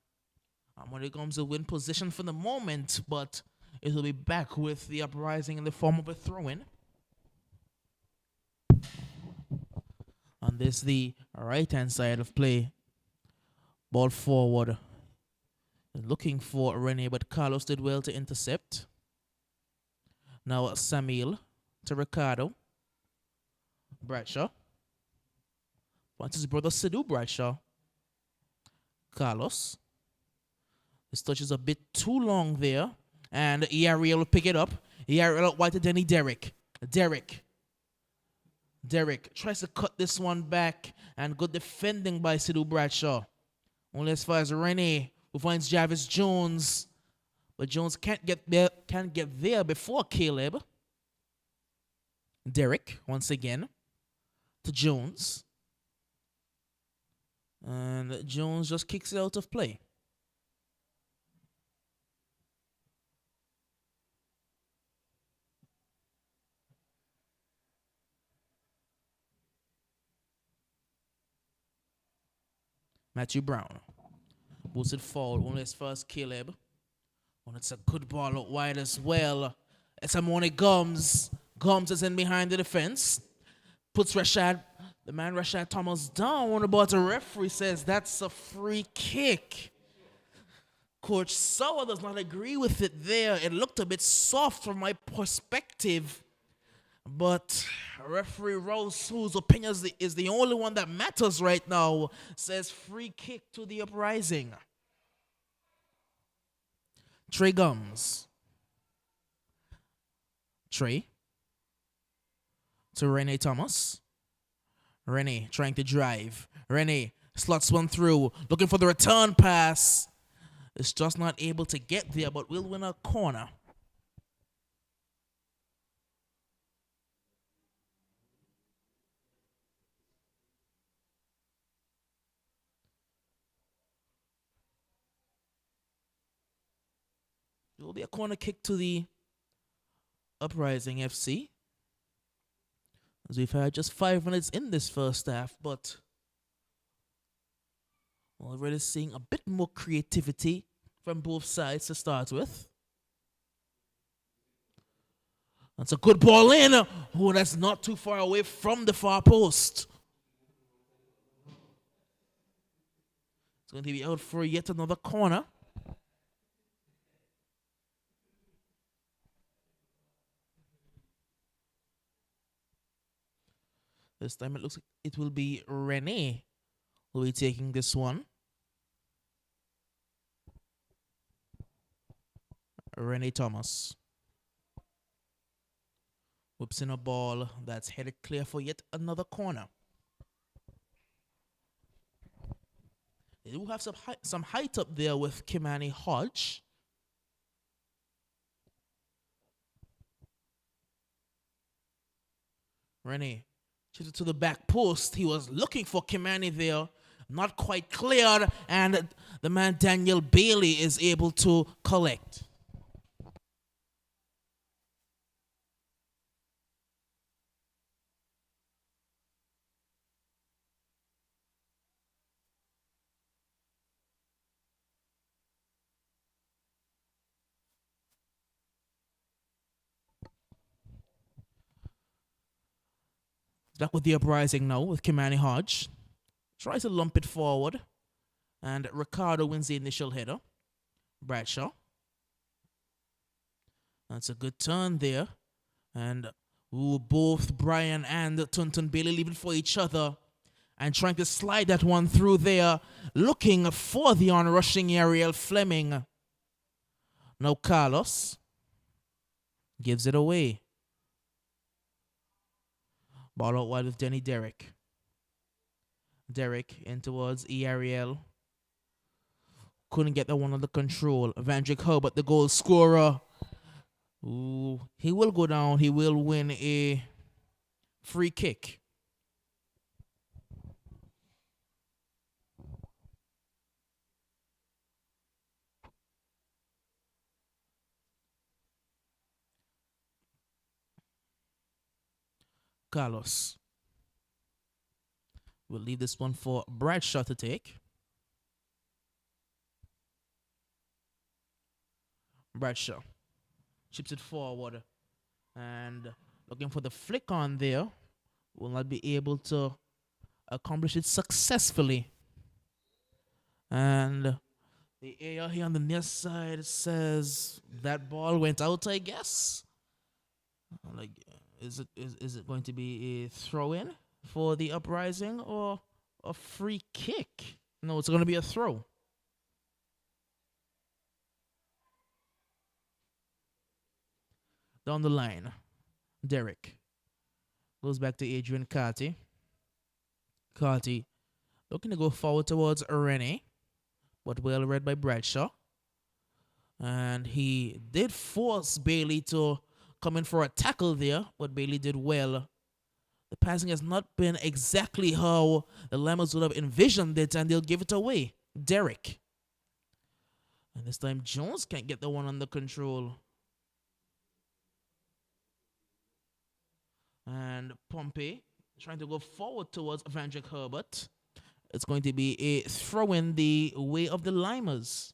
Amoni Gums will win position for the moment, but it will be back with the Uprising in the form of a throw-in. On this, the right-hand side of play. Ball forward. Looking for Rene, but Carlos did well to intercept. Now Samuel to Ricardo. Bradshaw. Wants his brother Sidhu Bradshaw. Carlos. This touch is a bit too long there. And Yariel will pick it up. Yariel out wide to Denny Derrick. Derrick tries to cut this one back. And good defending by Sidhu Bradshaw. Only as far as Rene, who finds Jarvis Jones. But Jones can't get there before Caleb. Derrick, once again. To Jones. And Jones just kicks it out of play. Matthew Brown. Boosted forward, only as far as Caleb. And it's a good ball out wide as well. It's Amoni Gums. Gums is in behind the defense. Puts the man Rashad Thomas down, but the referee says that's a free kick. Coach Sauer does not agree with it there. It looked a bit soft from my perspective. But referee Rose, whose opinion is the only one that matters right now, says free kick to the Uprising. Trey Gums. Trey. To Rene Thomas. Rene trying to drive. Rene slots one through. Looking for the return pass. It's just not able to get there, but will win a corner. It will be a corner kick to the Uprising FC. As we've had just 5 minutes in this first half, but we're already seeing a bit more creativity from both sides to start with. That's a good ball in. Oh, that's not too far away from the far post. It's going to be out for yet another corner. This time it looks like it will be Rene who will be taking this one. Rene Thomas whips in a ball that's headed clear for yet another corner. They do have some height up there with Kimani Hodge. Rene shifted to the back post. He was looking for Kimani there. Not quite cleared. And the man Daniel Bailey is able to collect. Back with the Uprising now with Kimani Hodge. Tries to lump it forward. And Ricardo wins the initial header. Bradshaw. That's a good turn there. And both Brian and Tunton Bailey leave it for each other. And trying to slide that one through there. Looking for the onrushing Ariel Fleming. Now Carlos gives it away. Ball out wide with Denny Derrick. Derrick in towards Ariel. Couldn't get that one under control. Vandrick Herbert, the goal scorer. Ooh, he will go down. He will win a free kick. Carlos will leave this one for Bradshaw to take. Bradshaw chips it forward and looking for the flick on there. Will not be able to accomplish it successfully. And the AR here on the near side says that ball went out, I guess. Like, is it going to be a throw-in for the Uprising or a free kick? No, it's going to be a throw. Down the line, Derek goes back to Adrian Carty. Carty looking to go forward towards Rene, but well read by Bradshaw. And he did force Bailey to come in for a tackle there, but Bailey did well. The passing has not been exactly how the Lymers would have envisioned it, and they'll give it away. Derek. And this time Jones can't get the one under control. And Pompey trying to go forward towards Vandrick Herbert. It's going to be a throw in the way of the Lymers.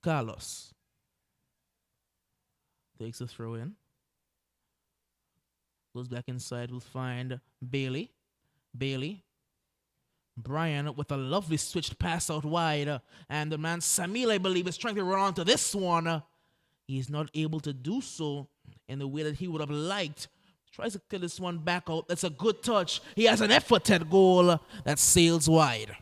Carlos takes a throw in. Goes back inside. We'll find Bailey. Bailey. Brian with a lovely switched pass out wide. And the man Samil, I believe, is trying to run onto this one. He's not able to do so in the way that he would have liked. Tries to kill this one back out. That's a good touch. He has an effort at goal that sails wide.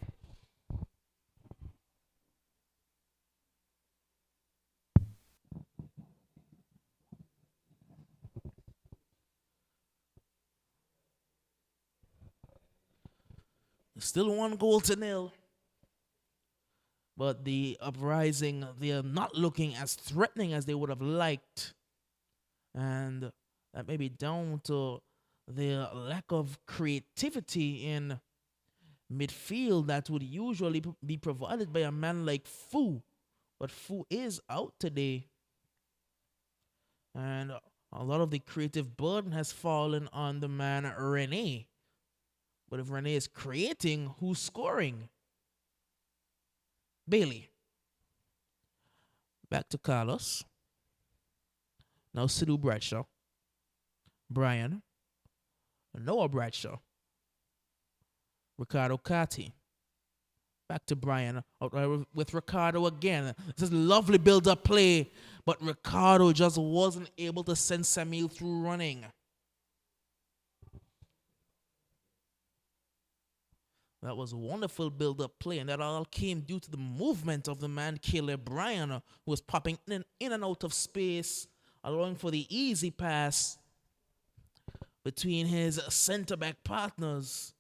Still 1-0. But the Uprising, they are not looking as threatening as they would have liked. And that may be down to their lack of creativity in midfield that would usually be provided by a man like Fu. But Fu is out today. And a lot of the creative burden has fallen on the man Rene. But if Rene is creating, who's scoring? Bailey. Back to Carlos. Now Sidhu Bradshaw. Brian. Noah Bradshaw. Ricardo Carty. Back to Brian with Ricardo again. This is lovely build-up play, but Ricardo just wasn't able to send Samuel through running. That was a wonderful build-up play, and that all came due to the movement of the man, Caleb Bryan, who was popping in and out of space, allowing for the easy pass between his center-back partners,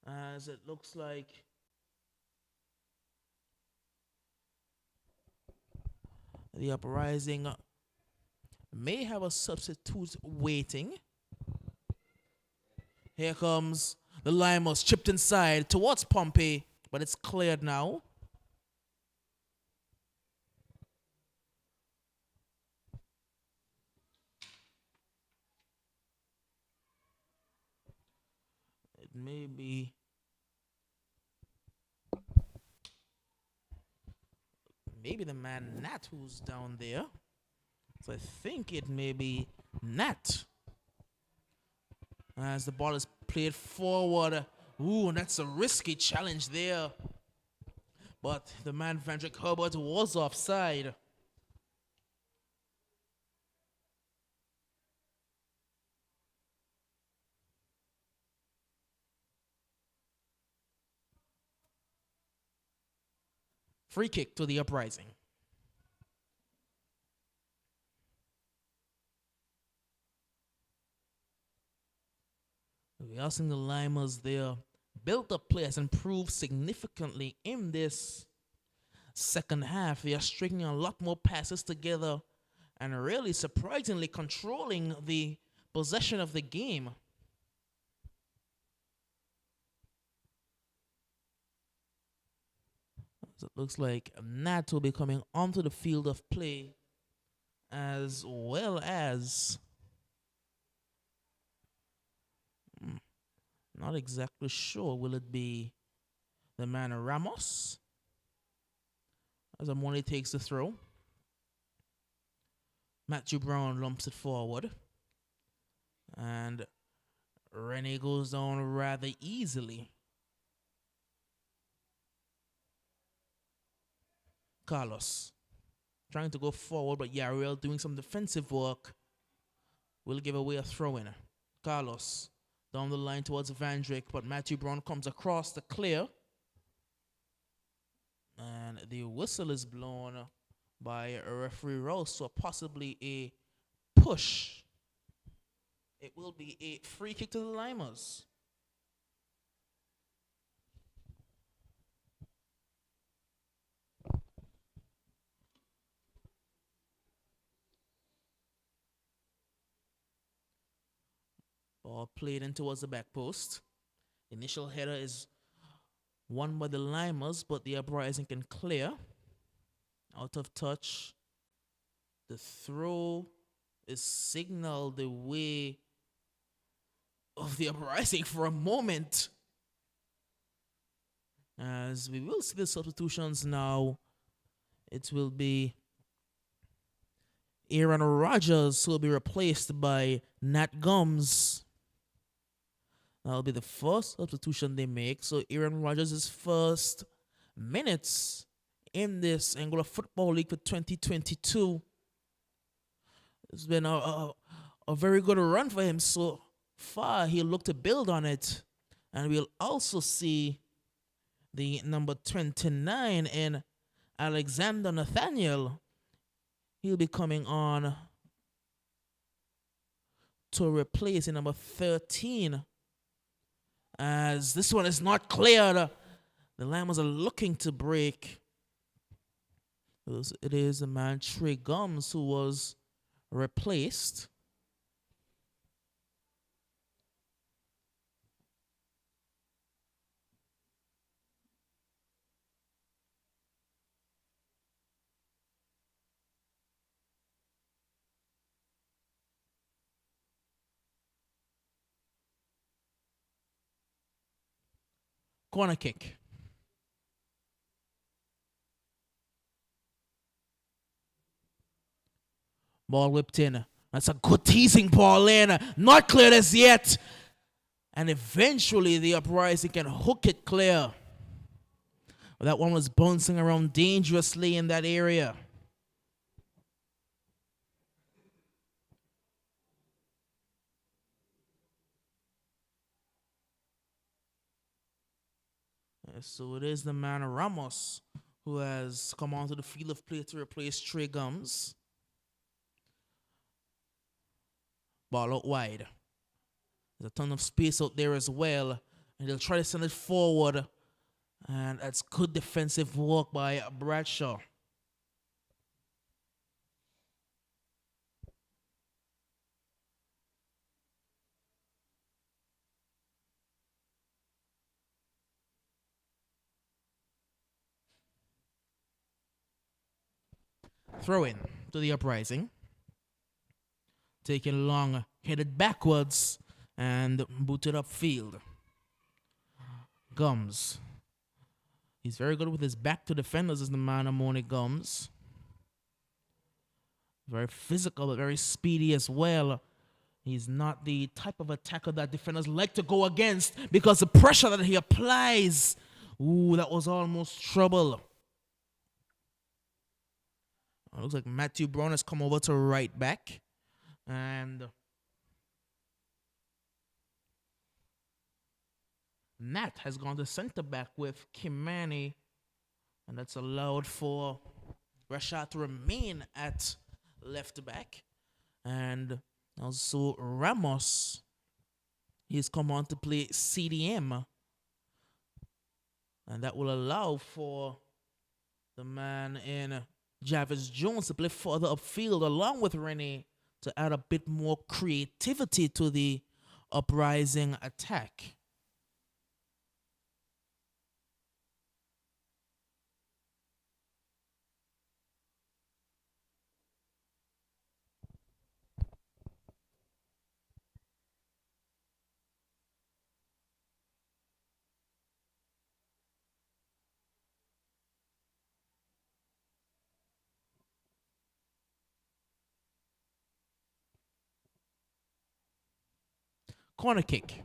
as it looks like the Uprising may have a substitute waiting. Here comes the Lymers, chipped inside towards Pompey, but it's cleared now. It may be the man Nat who's down there. So I think it may be Nat. As the ball is played forward. Ooh, that's a risky challenge there. But the man Vandrick Herbert was offside. Free kick to the Uprising. We are seeing the Lymers there. Built-up play has improved significantly in this second half. They are stringing a lot more passes together and really surprisingly controlling the possession of the game. So it looks like Nat will be coming onto the field of play, as well as not exactly sure. Will it be the man Ramos? As Amoni takes the throw. Matthew Brown lumps it forward. And Rene goes down rather easily. Carlos trying to go forward, but Yariel doing some defensive work will give away a throw-in. Carlos down the line towards Vandrick, but Matthew Brown comes across the clear. And the whistle is blown by referee Rouse, so possibly a push. It will be a free kick to the Lymers. Ball played in towards the back post. Initial header is won by the Lymers, but the Uprising can clear. Out of touch. The throw is signaled the way of the Uprising for a moment. As we will see the substitutions now. It will be Aaron Rodgers who will be replaced by Nat Gums. That'll be the first substitution they make. So Aaron Rodgers' first minutes in this Angola Football League for 2022. It's been a very good run for him so far. He'll look to build on it. And we'll also see the number 29 in Alexander Nathaniel. He'll be coming on to replace in number 13. As this one is not cleared, the Lymers are looking to break. It is the man Trey Gums who was replaced. Corner kick. Ball whipped in. That's a good teasing ball in. Not cleared as yet. And eventually the Uprising can hook it clear. That one was bouncing around dangerously in that area. So it is the man Ramos who has come onto the field of play to replace Trey Gums. Ball out wide. There's a ton of space out there as well. And they'll try to send it forward. And that's good defensive work by Bradshaw. Throw in to the Uprising. Taken long, headed backwards, and booted upfield. Gums. He's very good with his back to defenders, is the man Amoni Gums. Very physical, but very speedy as well. He's not the type of attacker that defenders like to go against because the pressure that he applies. Ooh, that was almost trouble. Looks like Matthew Brown has come over to right back. And Nat has gone to center back with Kimani. And that's allowed for Rashad to remain at left back. And also Ramos, he's come on to play CDM. And that will allow for the man in Jarvis Jones to play further upfield along with Rennie to add a bit more creativity to the Uprising attack. Corner kick.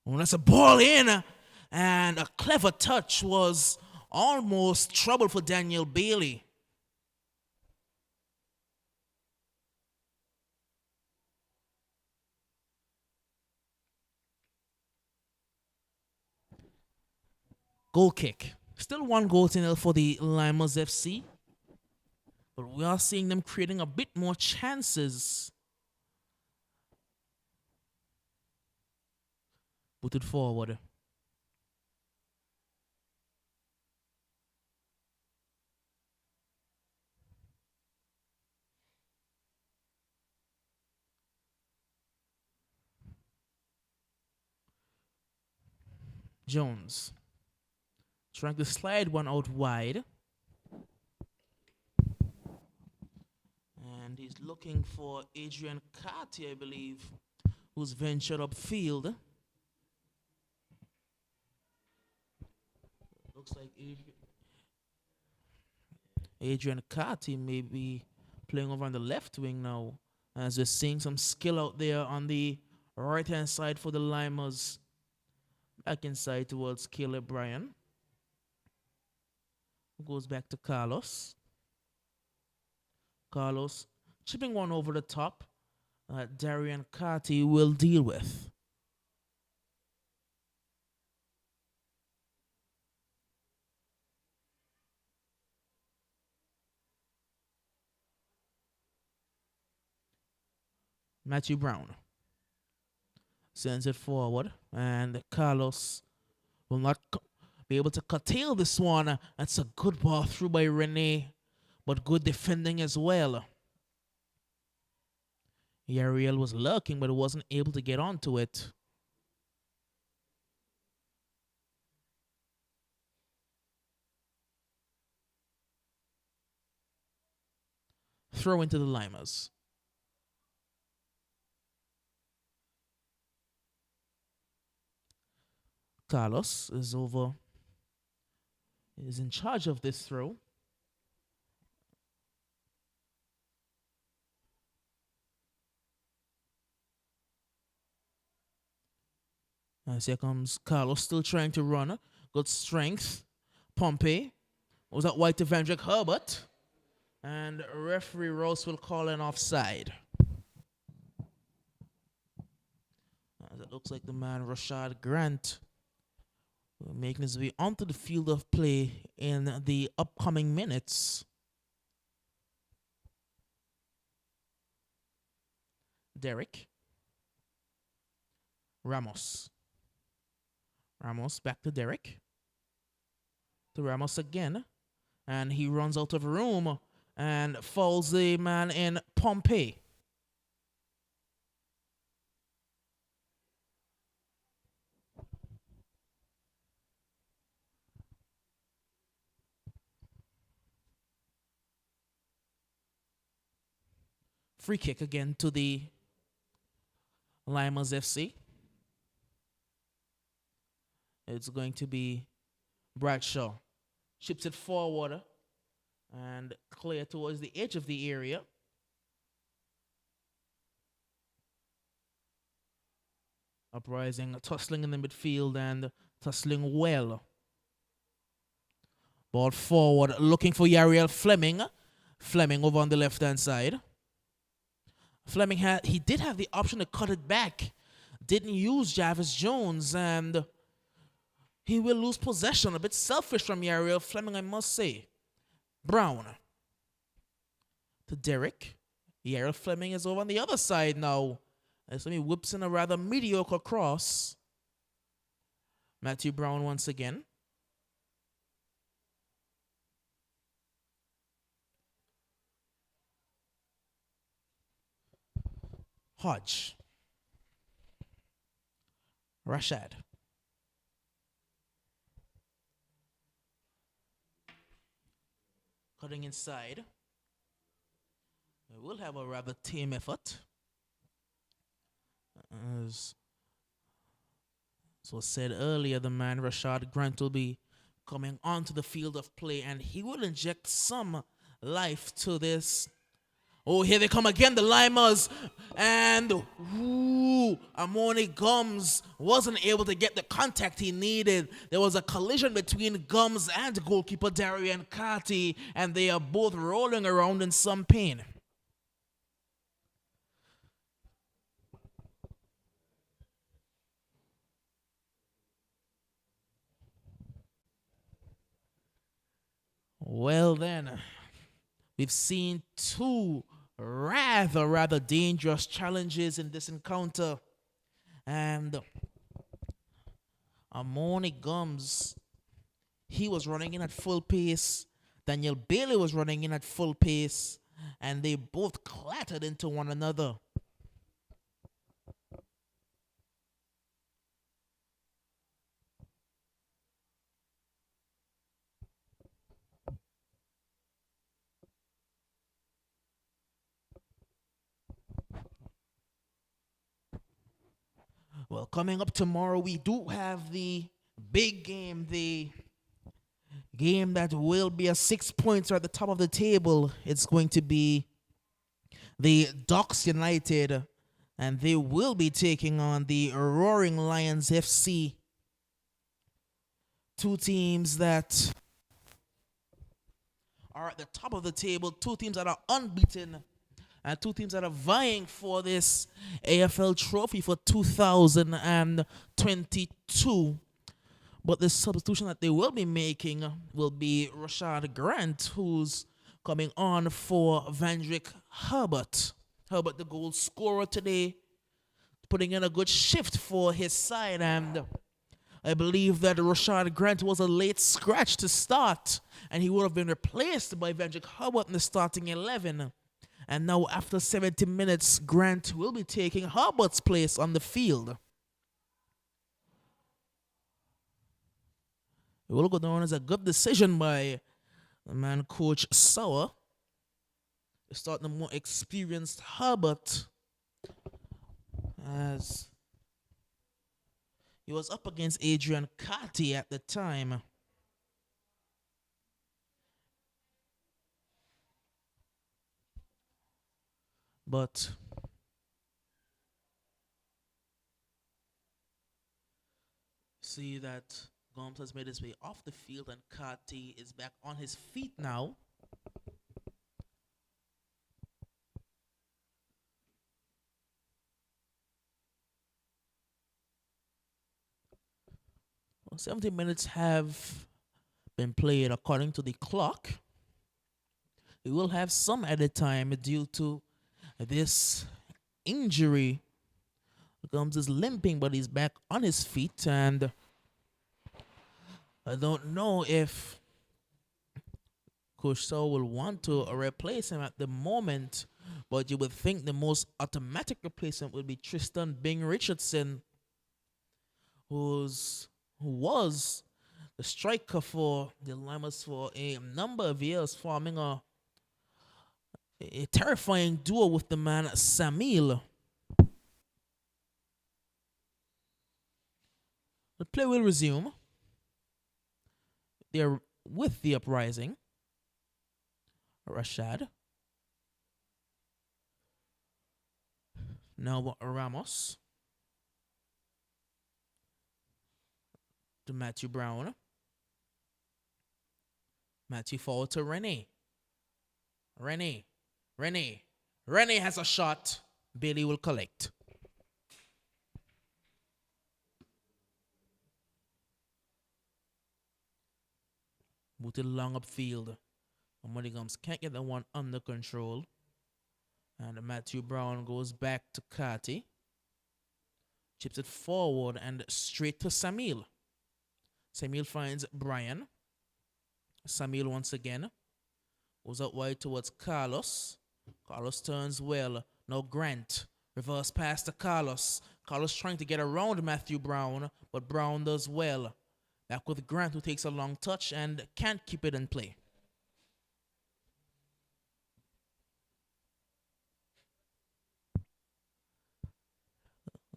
Oh, that's a ball in, and a clever touch was almost trouble for Daniel Bailey. Goal kick. Still 1-0 for the Lymers FC. But we are seeing them creating a bit more chances. Put it forward. Jones trying to slide one out wide. And he's looking for Adrian Carty, I believe, who's ventured upfield. Looks like Adrian Carty may be playing over on the left wing now, as we're seeing some skill out there on the right-hand side for the Lymers. Back inside towards Caleb Bryan. Goes back to Carlos. Carlos chipping one over the top. Darian Carty will deal with. Matthew Brown sends it forward, and Carlos will not be able to curtail this one. That's a good ball through by Rene, but good defending as well. Yariel was lurking, but wasn't able to get onto it. Throw into the Lymers. Carlos is in charge of this throw. As here comes Carlos, still trying to run. Good strength. Pompey. Was that wide to Vandrick Herbert? And referee Ross will call an offside. As it looks like the man Rashad Grant making his way onto the field of play in the upcoming minutes. Derek. Ramos. Ramos back to Derek. To Ramos again. And he runs out of room and falls the man in Pompey. Free kick again to the Lymers FC. It's going to be Bradshaw. Chips it forward and clear towards the edge of the area. Uprising, tussling in the midfield and tussling well. Ball forward, looking for Yariel Fleming. Fleming over on the left-hand side. Fleming he did have the option to cut it back. Didn't use Jarvis Jones, and he will lose possession. A bit selfish from Yariel Fleming, I must say. Brown. To Derek. Yariel Fleming is over on the other side now. As he whips in a rather mediocre cross. Matthew Brown once again. Hodge. Rashad. Cutting inside. We will have a rather tame effort. As was said earlier, the man Rashad Grant will be coming onto the field of play, and he will inject some life to this. Oh, here they come again, the Lymers. And Amoni Gums wasn't able to get the contact he needed. There was a collision between Gums and goalkeeper Darian Carty, and they are both rolling around in some pain. Well then, we've seen two rather dangerous challenges in this encounter. And Amoni Gums, he was running in at full pace. Daniel Bailey was running in at full pace. And they both clattered into one another. Well, coming up tomorrow, we do have the big game, the game that will be a 6-pointer at the top of the table. It's going to be the Docks United, and they will be taking on the Roaring Lions FC. Two teams that are at the top of the table, two teams that are unbeaten, and two teams that are vying for this AFL trophy for 2022. But the substitution that they will be making will be Rashad Grant, who's coming on for Vandrick Herbert. Herbert, the goal scorer today, putting in a good shift for his side. And I believe that Rashad Grant was a late scratch to start, and he would have been replaced by Vandrick Herbert in the starting 11. And now, after 70 minutes, Grant will be taking Herbert's place on the field. It will go down as a good decision by the man, Coach Sauer. Starting the more experienced Herbert, as he was up against Adrian Carty at the time. But See that Gomes has made his way off the field and Carty is back on his feet now. Well, 70 minutes have been played according to the clock. We will have some added time due to this injury. Gomes is limping, but he's back on his feet, and I don't know if Coach Saul will want to replace him at the moment, but you would think the most automatic replacement would be Tristan Bing Richardson, who was the striker for the Lymers for a number of years, forming a terrifying duo with the man Samil. The play will resume. They're with the Uprising. Rashad. Now Ramos. To Matthew Brown. Matthew forward to Rene. Rene has a shot. Bailey will collect. Booted long upfield. Money Gums can't get the one under control. And Matthew Brown goes back to Carty. Chips it forward and straight to Samil. Samil finds Brian. Samil once again. Goes out wide towards Carlos. Carlos turns well. Now Grant. Reverse pass to Carlos. Carlos trying to get around Matthew Brown, but Brown does well. Back with Grant, who takes a long touch and can't keep it in play.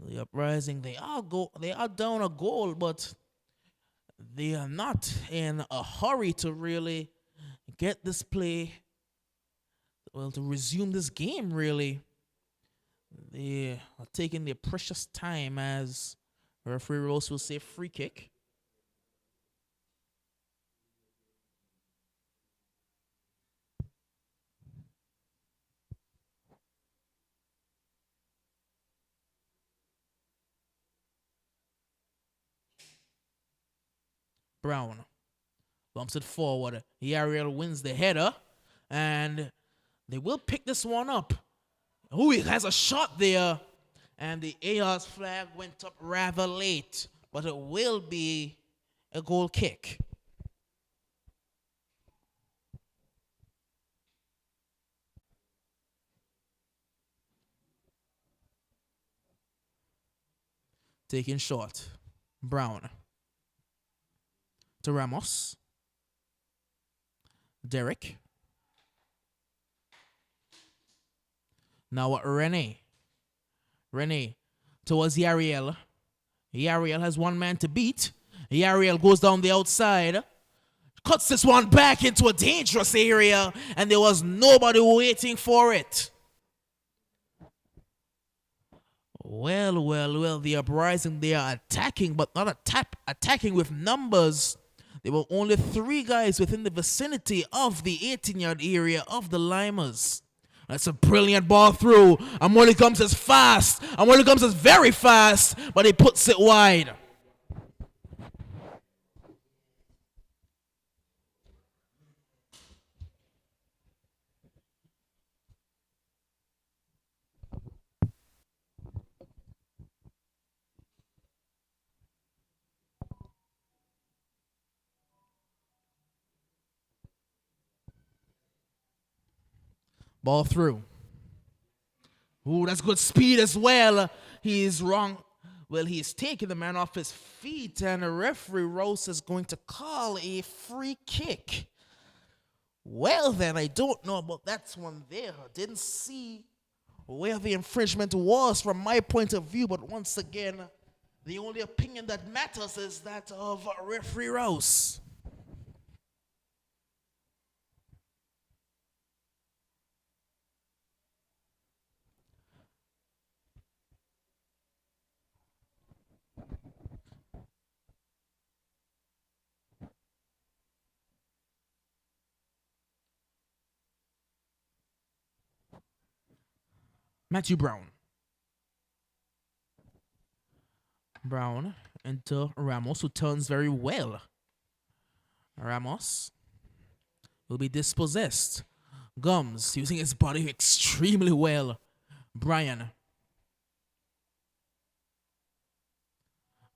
The Uprising, they are down a goal, but they are not in a hurry to really get this play, well, to resume this game, really. They are taking their precious time, as referee Rose will say free kick. Brown bumps it forward. Yariel wins the header, and they will pick this one up. Oh, he has a shot there, and the AR's flag went up rather late, but it will be a goal kick. Taking short. Brown to Ramos. Derek. Now Rene towards Yariel. Yariel has one man to beat. Yariel goes down the outside. Cuts this one back into a dangerous area, and there was nobody waiting for it. Well, the Uprising, they are attacking, but not attacking with numbers. There were only 3 guys within the vicinity of the 18-yard area of the Lymers. That's a brilliant ball through. Amoli comes as fast. Amoli comes as very fast, but he puts it wide. Ball through. Ooh, that's good speed as well. He's wrong. Well, he's taking the man off his feet, and the referee Rose is going to call a free kick. Well, then, I don't know about that one there. Didn't see where the infringement was from my point of view, but once again, the only opinion that matters is that of referee Rose. Matthew Brown. Brown into Ramos, who turns very well. Ramos will be dispossessed. Gums using his body extremely well. Brian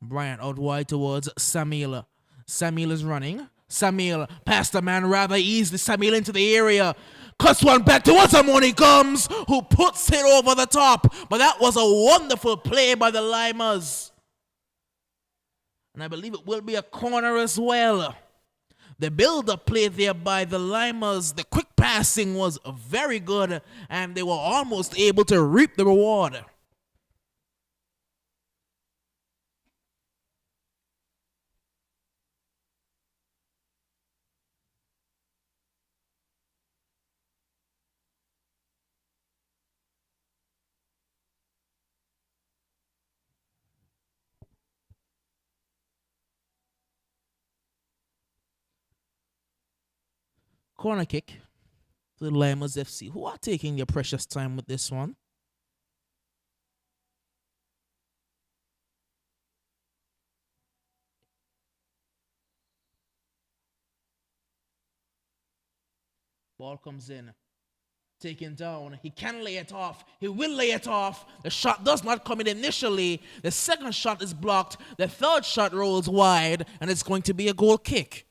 out wide towards Samil. Samil is running. Samil past the man rather easily. Samil into the area. Cuts one back towards Amoni Gums, who puts it over the top. But that was a wonderful play by the Lymers. And I believe it will be a corner as well. The build-up play there by the Lymers, the quick passing was very good, and they were almost able to reap the reward. Corner kick to the Lymers FC, who are taking their precious time with this one. Ball comes in. Taken down. He can lay it off. He will lay it off. The shot does not come in initially. The second shot is blocked. The third shot rolls wide, and it's going to be a goal kick.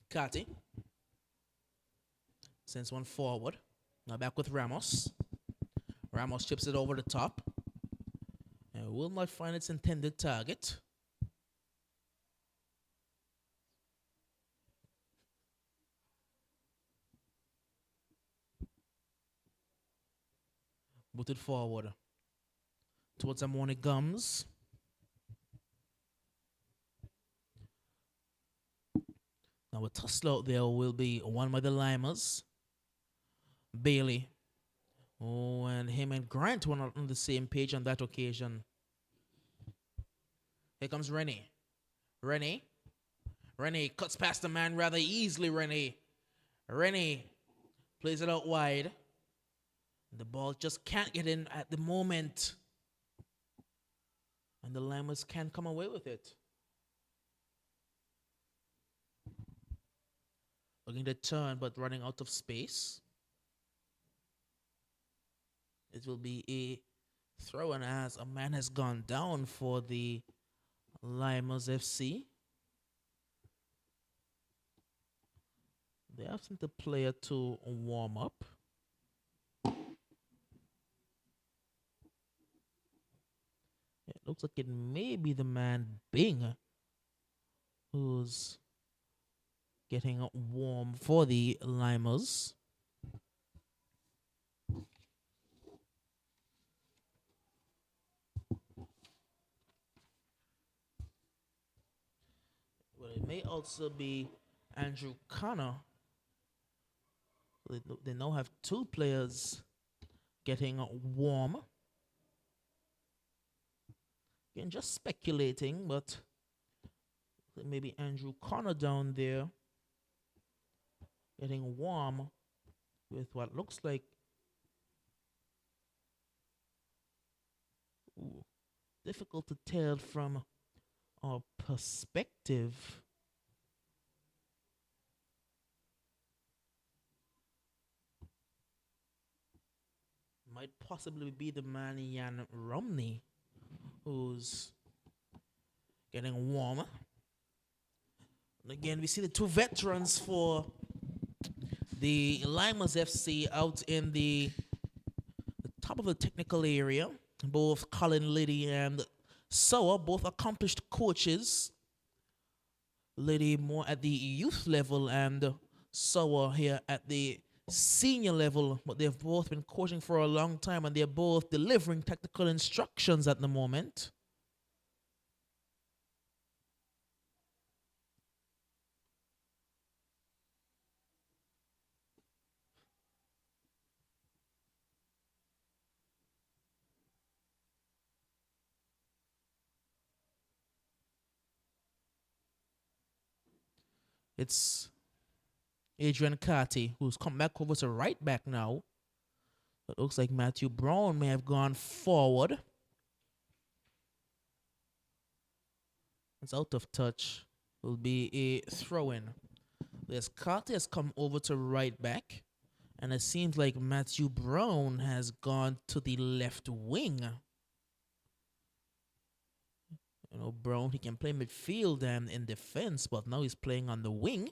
Kati sends one forward. Now back with Ramos. Ramos chips it over the top. And will not find its intended target. Booted forward towards Amoni Gums. Now a tussle out there will be won by the Lymers. Bailey. Oh, and him and Grant were not on the same page on that occasion. Here comes Rennie. Rennie cuts past the man rather easily, Rennie plays it out wide. The ball just can't get in at the moment. And the Lymers can come away with it. Looking to turn, but running out of space. It will be a throw, and as a man has gone down for the Lymers FC. They have sent the player to warm up. It looks like it may be the man Bing who's getting warm for the Lymers. Well, it may also be Andrew Connor. They now have two players getting warm. Again, just speculating, but maybe Andrew Connor down there getting warm with what looks like difficult to tell from our perspective. Might possibly be the man Jan Romney who's getting warm. And again, we see the two veterans for the Lymers FC out in the top of the technical area. Both Colin Liddy and Sower, both accomplished coaches. Liddy more at the youth level and Sower here at the senior level, but they've both been coaching for a long time and they're both delivering tactical instructions at the moment. It's Adrian Carty, who's come back over to right back now. It looks like Matthew Brown may have gone forward. It's out of touch. Will be a throw-in. There's Carty has come over to right back. And it seems like Matthew Brown has gone to the left wing. You know, Brown, he can play midfield and in defense, but now he's playing on the wing.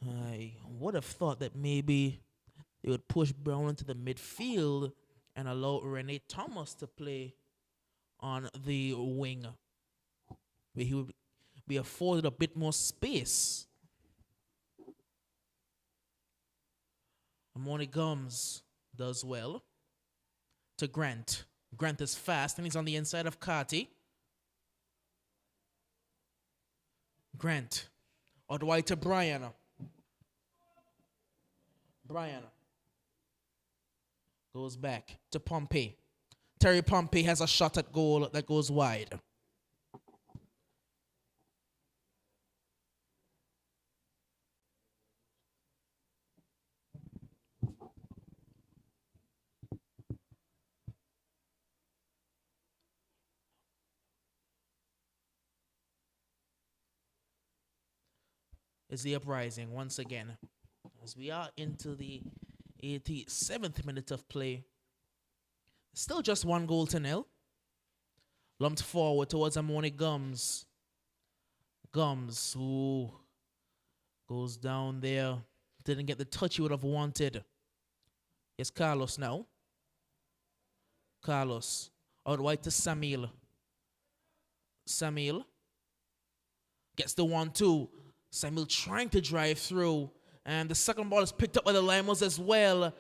I would have thought that maybe they would push Brown into the midfield and allow Rene Thomas to play on the wing, where he would be afforded a bit more space. Amoni Gums does well to Grant. Grant is fast and he's on the inside of Carty. Grant. All the way to Brian. Brian goes back to Pompey. Terry Pompey has a shot at goal that goes wide. Is the Uprising once again, as we are into the 87th minute of play. Still just 1-0. Lumped forward towards Amoni Gums. Gums, who goes down there. Didn't get the touch he would have wanted. It's Carlos now. Carlos. Out wide to Samuel. Samuel gets the 1-2. Samuel trying to drive through. And the second ball is picked up by the Lymers as well.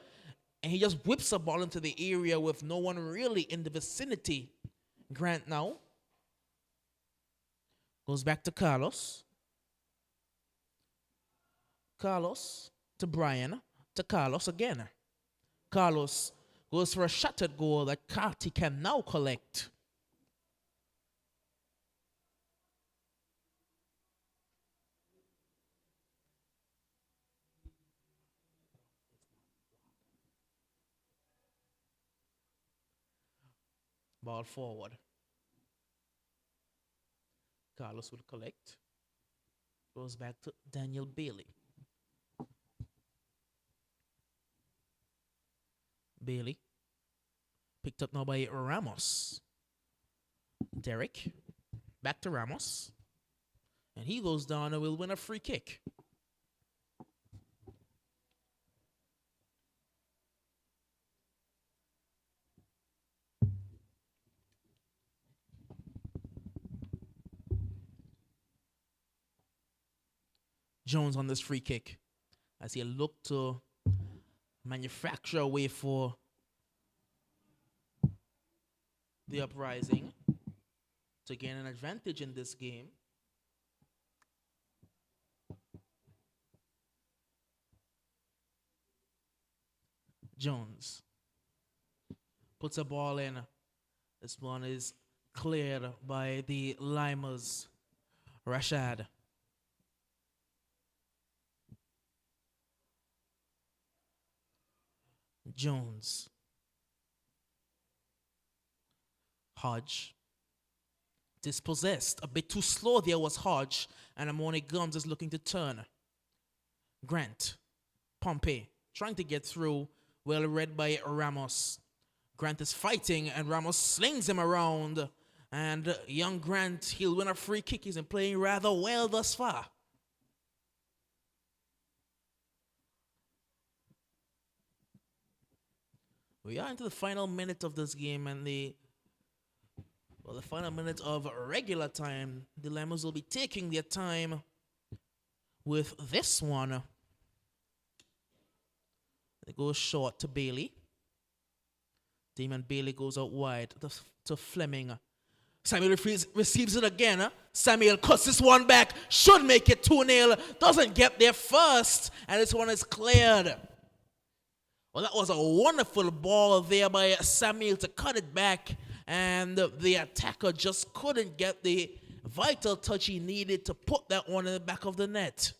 And he just whips the ball into the area with no one really in the vicinity. Grant now goes back to Carlos. Carlos to Brian. To Carlos again. Carlos goes for a shot at goal that Carty can now collect. Ball forward. Carlos will collect. Goes back to Daniel Bailey. Bailey. Picked up now by Ramos. Derek. Back to Ramos. And he goes down and will win a free kick. Jones on this free kick as he looked to manufacture a way for the Uprising to gain an advantage in this game. Jones puts a ball in. This one is cleared by the Lymers. Rashad. Jones. Hodge. Dispossessed. A bit too slow there was Hodge. And Amoni Gums is looking to turn. Grant. Pompey. Trying to get through. Well read by Ramos. Grant is fighting and Ramos slings him around. And young Grant, he'll win a free kick. He's been playing rather well thus far. We are into the final minute of this game and the final minute of regular time. The Lymers will be taking their time with this one. It goes short to Bailey. Damon Bailey goes out wide to Fleming. Samuel receives it again. Samuel cuts this one back. Should make it 2-0. Doesn't get there first. And this one is cleared. Well, that was a wonderful ball there by Samuel to cut it back. And the attacker just couldn't get the vital touch he needed to put that one in the back of the net.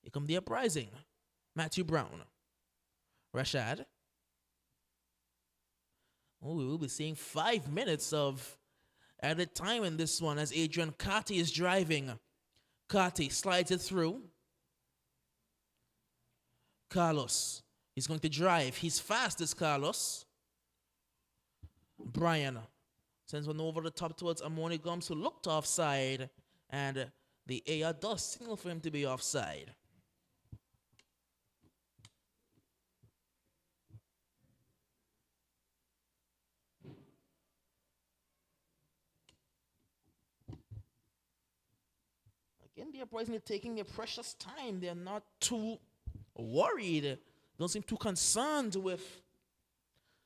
Here come the Uprising. Matthew Brown. Rashad. Oh, we will be seeing 5 minutes of added time in this one as Adrian Carty is driving. Carty slides it through. Carlos. He's going to drive. He's fast, this Carlos. Brian sends one over the top towards Amoni Gums, who looked offside. And the AR does signal for him to be offside. Again, the Uprising are taking their precious time. They're not too worried. Don't seem too concerned with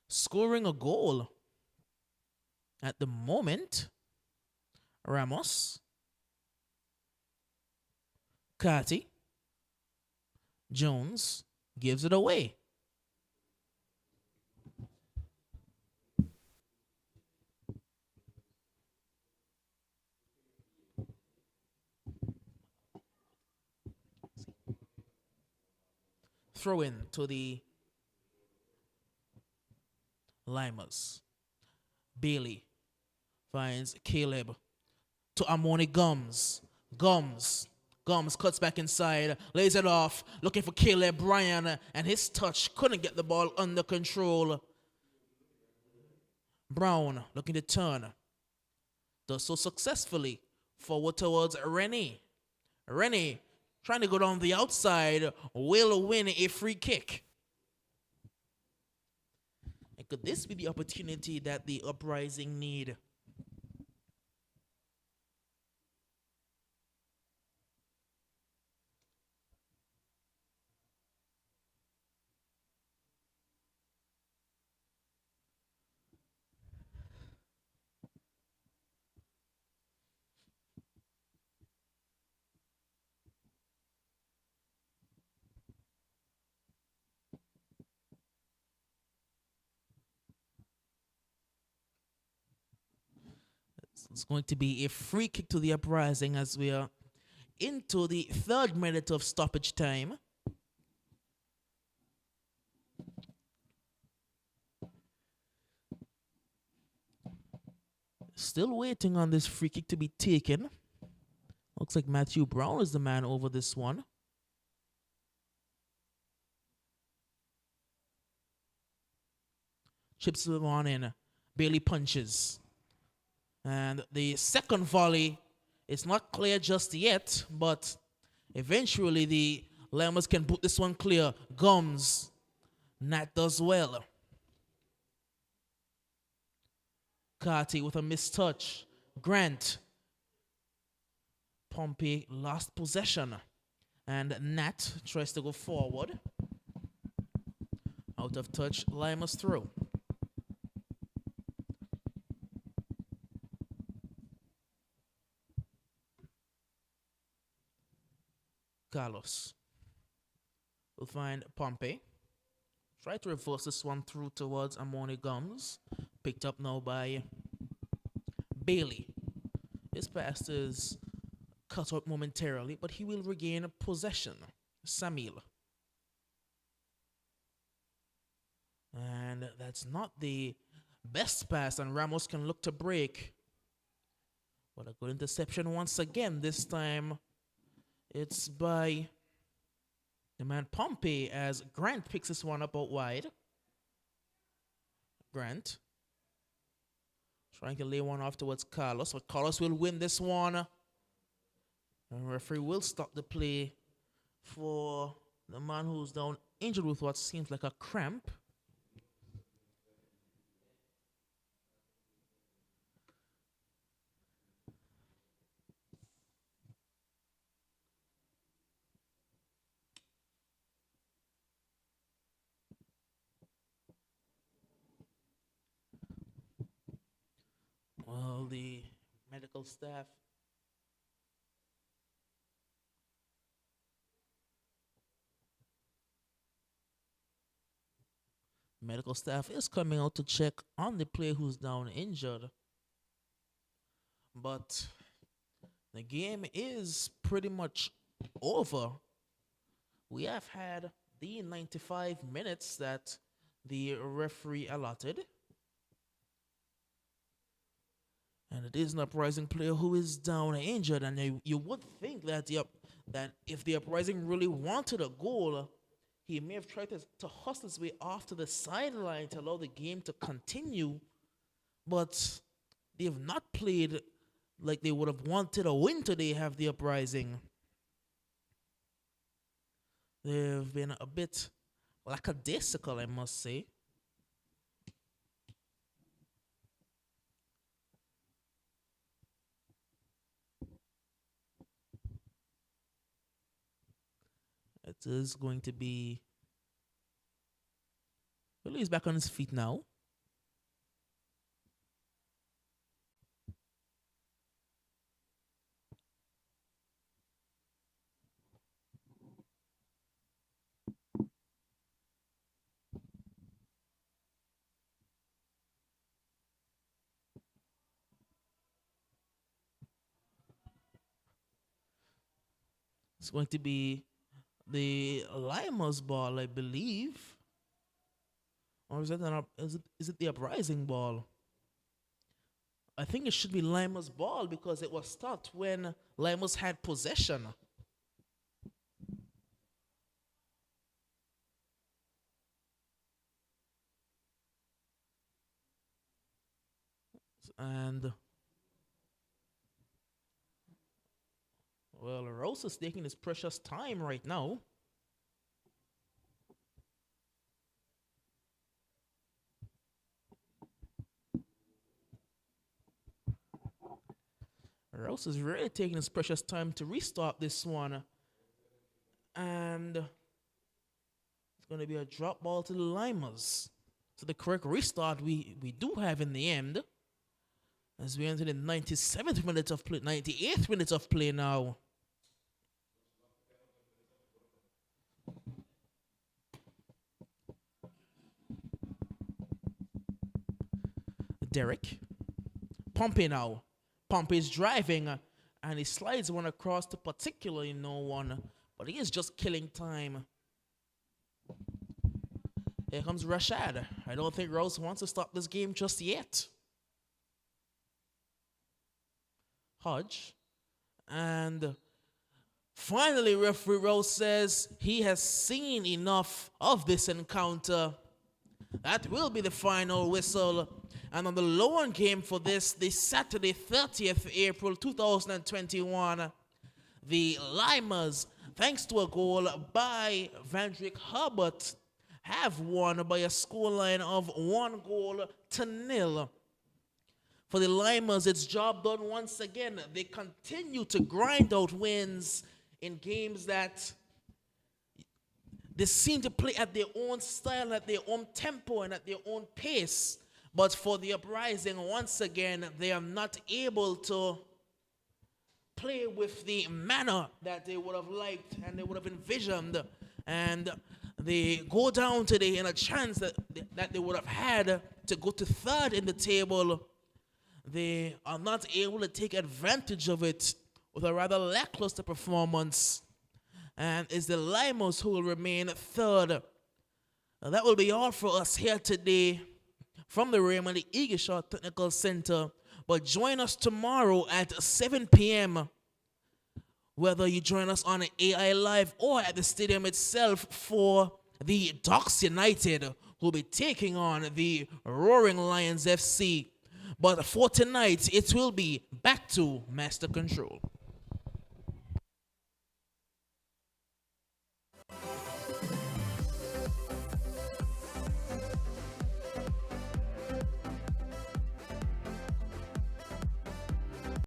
scoring a goal. At the moment, Ramos, Carty, Jones gives it away. Throw in to the Lymers. Bailey finds Caleb to Amoni Gums. Gums cuts back inside, lays it off, looking for Caleb Bryan, and his touch couldn't get the ball under control. Brown looking to turn. Does so successfully. Forward towards Rennie. Rennie trying to go down the outside, will win a free kick. And could this be the opportunity that the Uprising need? It's going to be a free kick to the Uprising as we are into the 3rd minute of stoppage time. Still waiting on this free kick to be taken. Looks like Matthew Brown is the man over this one. Chips the one in. Bailey punches. And the second volley is not clear just yet, but eventually the Lymers can put this one clear. Gums. Nat does well. Carty with a missed touch. Grant. Pompey lost possession. And Nat tries to go forward. Out of touch, Lymers through. Carlos will find Pompey. Try to reverse this one through towards Amoni Gums. Picked up now by Bailey. His pass is cut out momentarily, but he will regain possession. Samil. And that's not the best pass, and Ramos can look to break. But a good interception once again. This time it's by the man Pompey as Grant picks this one up out wide. Grant trying to lay one off towards Carlos, but Carlos will win this one. And referee will stop the play for the man who's down injured with what seems like a cramp. Well, the medical staff is coming out to check on the player who's down injured. But the game is pretty much over. We have had the 95 minutes that the referee allotted. And it is an Uprising player who is down and injured. And you would think that that if the Uprising really wanted a goal, he may have tried to hustle his way off to the sideline to allow the game to continue. But they have not played like they would have wanted a win today, have the Uprising. They've been a bit lackadaisical, I must say. It is going to be... Well, he's back on his feet now. It's going to be the Lymers ball, I believe. Or is it the Uprising ball? I think it should be Lymers ball because it was stopped when Lymers had possession. And well, Rose is taking his precious time right now. Rose is really taking his precious time to restart this one. And it's going to be a drop ball to the Lymers. So the correct restart we do have in the end. As we enter the 97th minute of play, 98th minute of play now. Derek. Pompey now. Pompey is driving and he slides one across to particularly no one. But he is just killing time. Here comes Rashad. I don't think Rose wants to stop this game just yet. Hodge. And finally, referee Rose says he has seen enough of this encounter. That will be the final whistle. And on the loan game for this Saturday, 30th April 2021, the Lymers, thanks to a goal by Vandrick Herbert, have won by a scoreline of 1-0. For the Lymers, it's job done once again. They continue to grind out wins in games that they seem to play at their own style, at their own tempo, and at their own pace. But for the Uprising, once again, they are not able to play with the manner that they would have liked and they would have envisioned. And they go down today in a chance that they would have had to go to third in the table. They are not able to take advantage of it with a rather lackluster performance. And it's the Lymers who will remain third. Now, that will be all for us here today from the Raymond Eagleshaw Technical Center. But join us tomorrow at 7 p.m. whether you join us on AI Live or at the stadium itself for the Docks United, who will be taking on the Roaring Lions FC. But for tonight, it will be back to Master Control.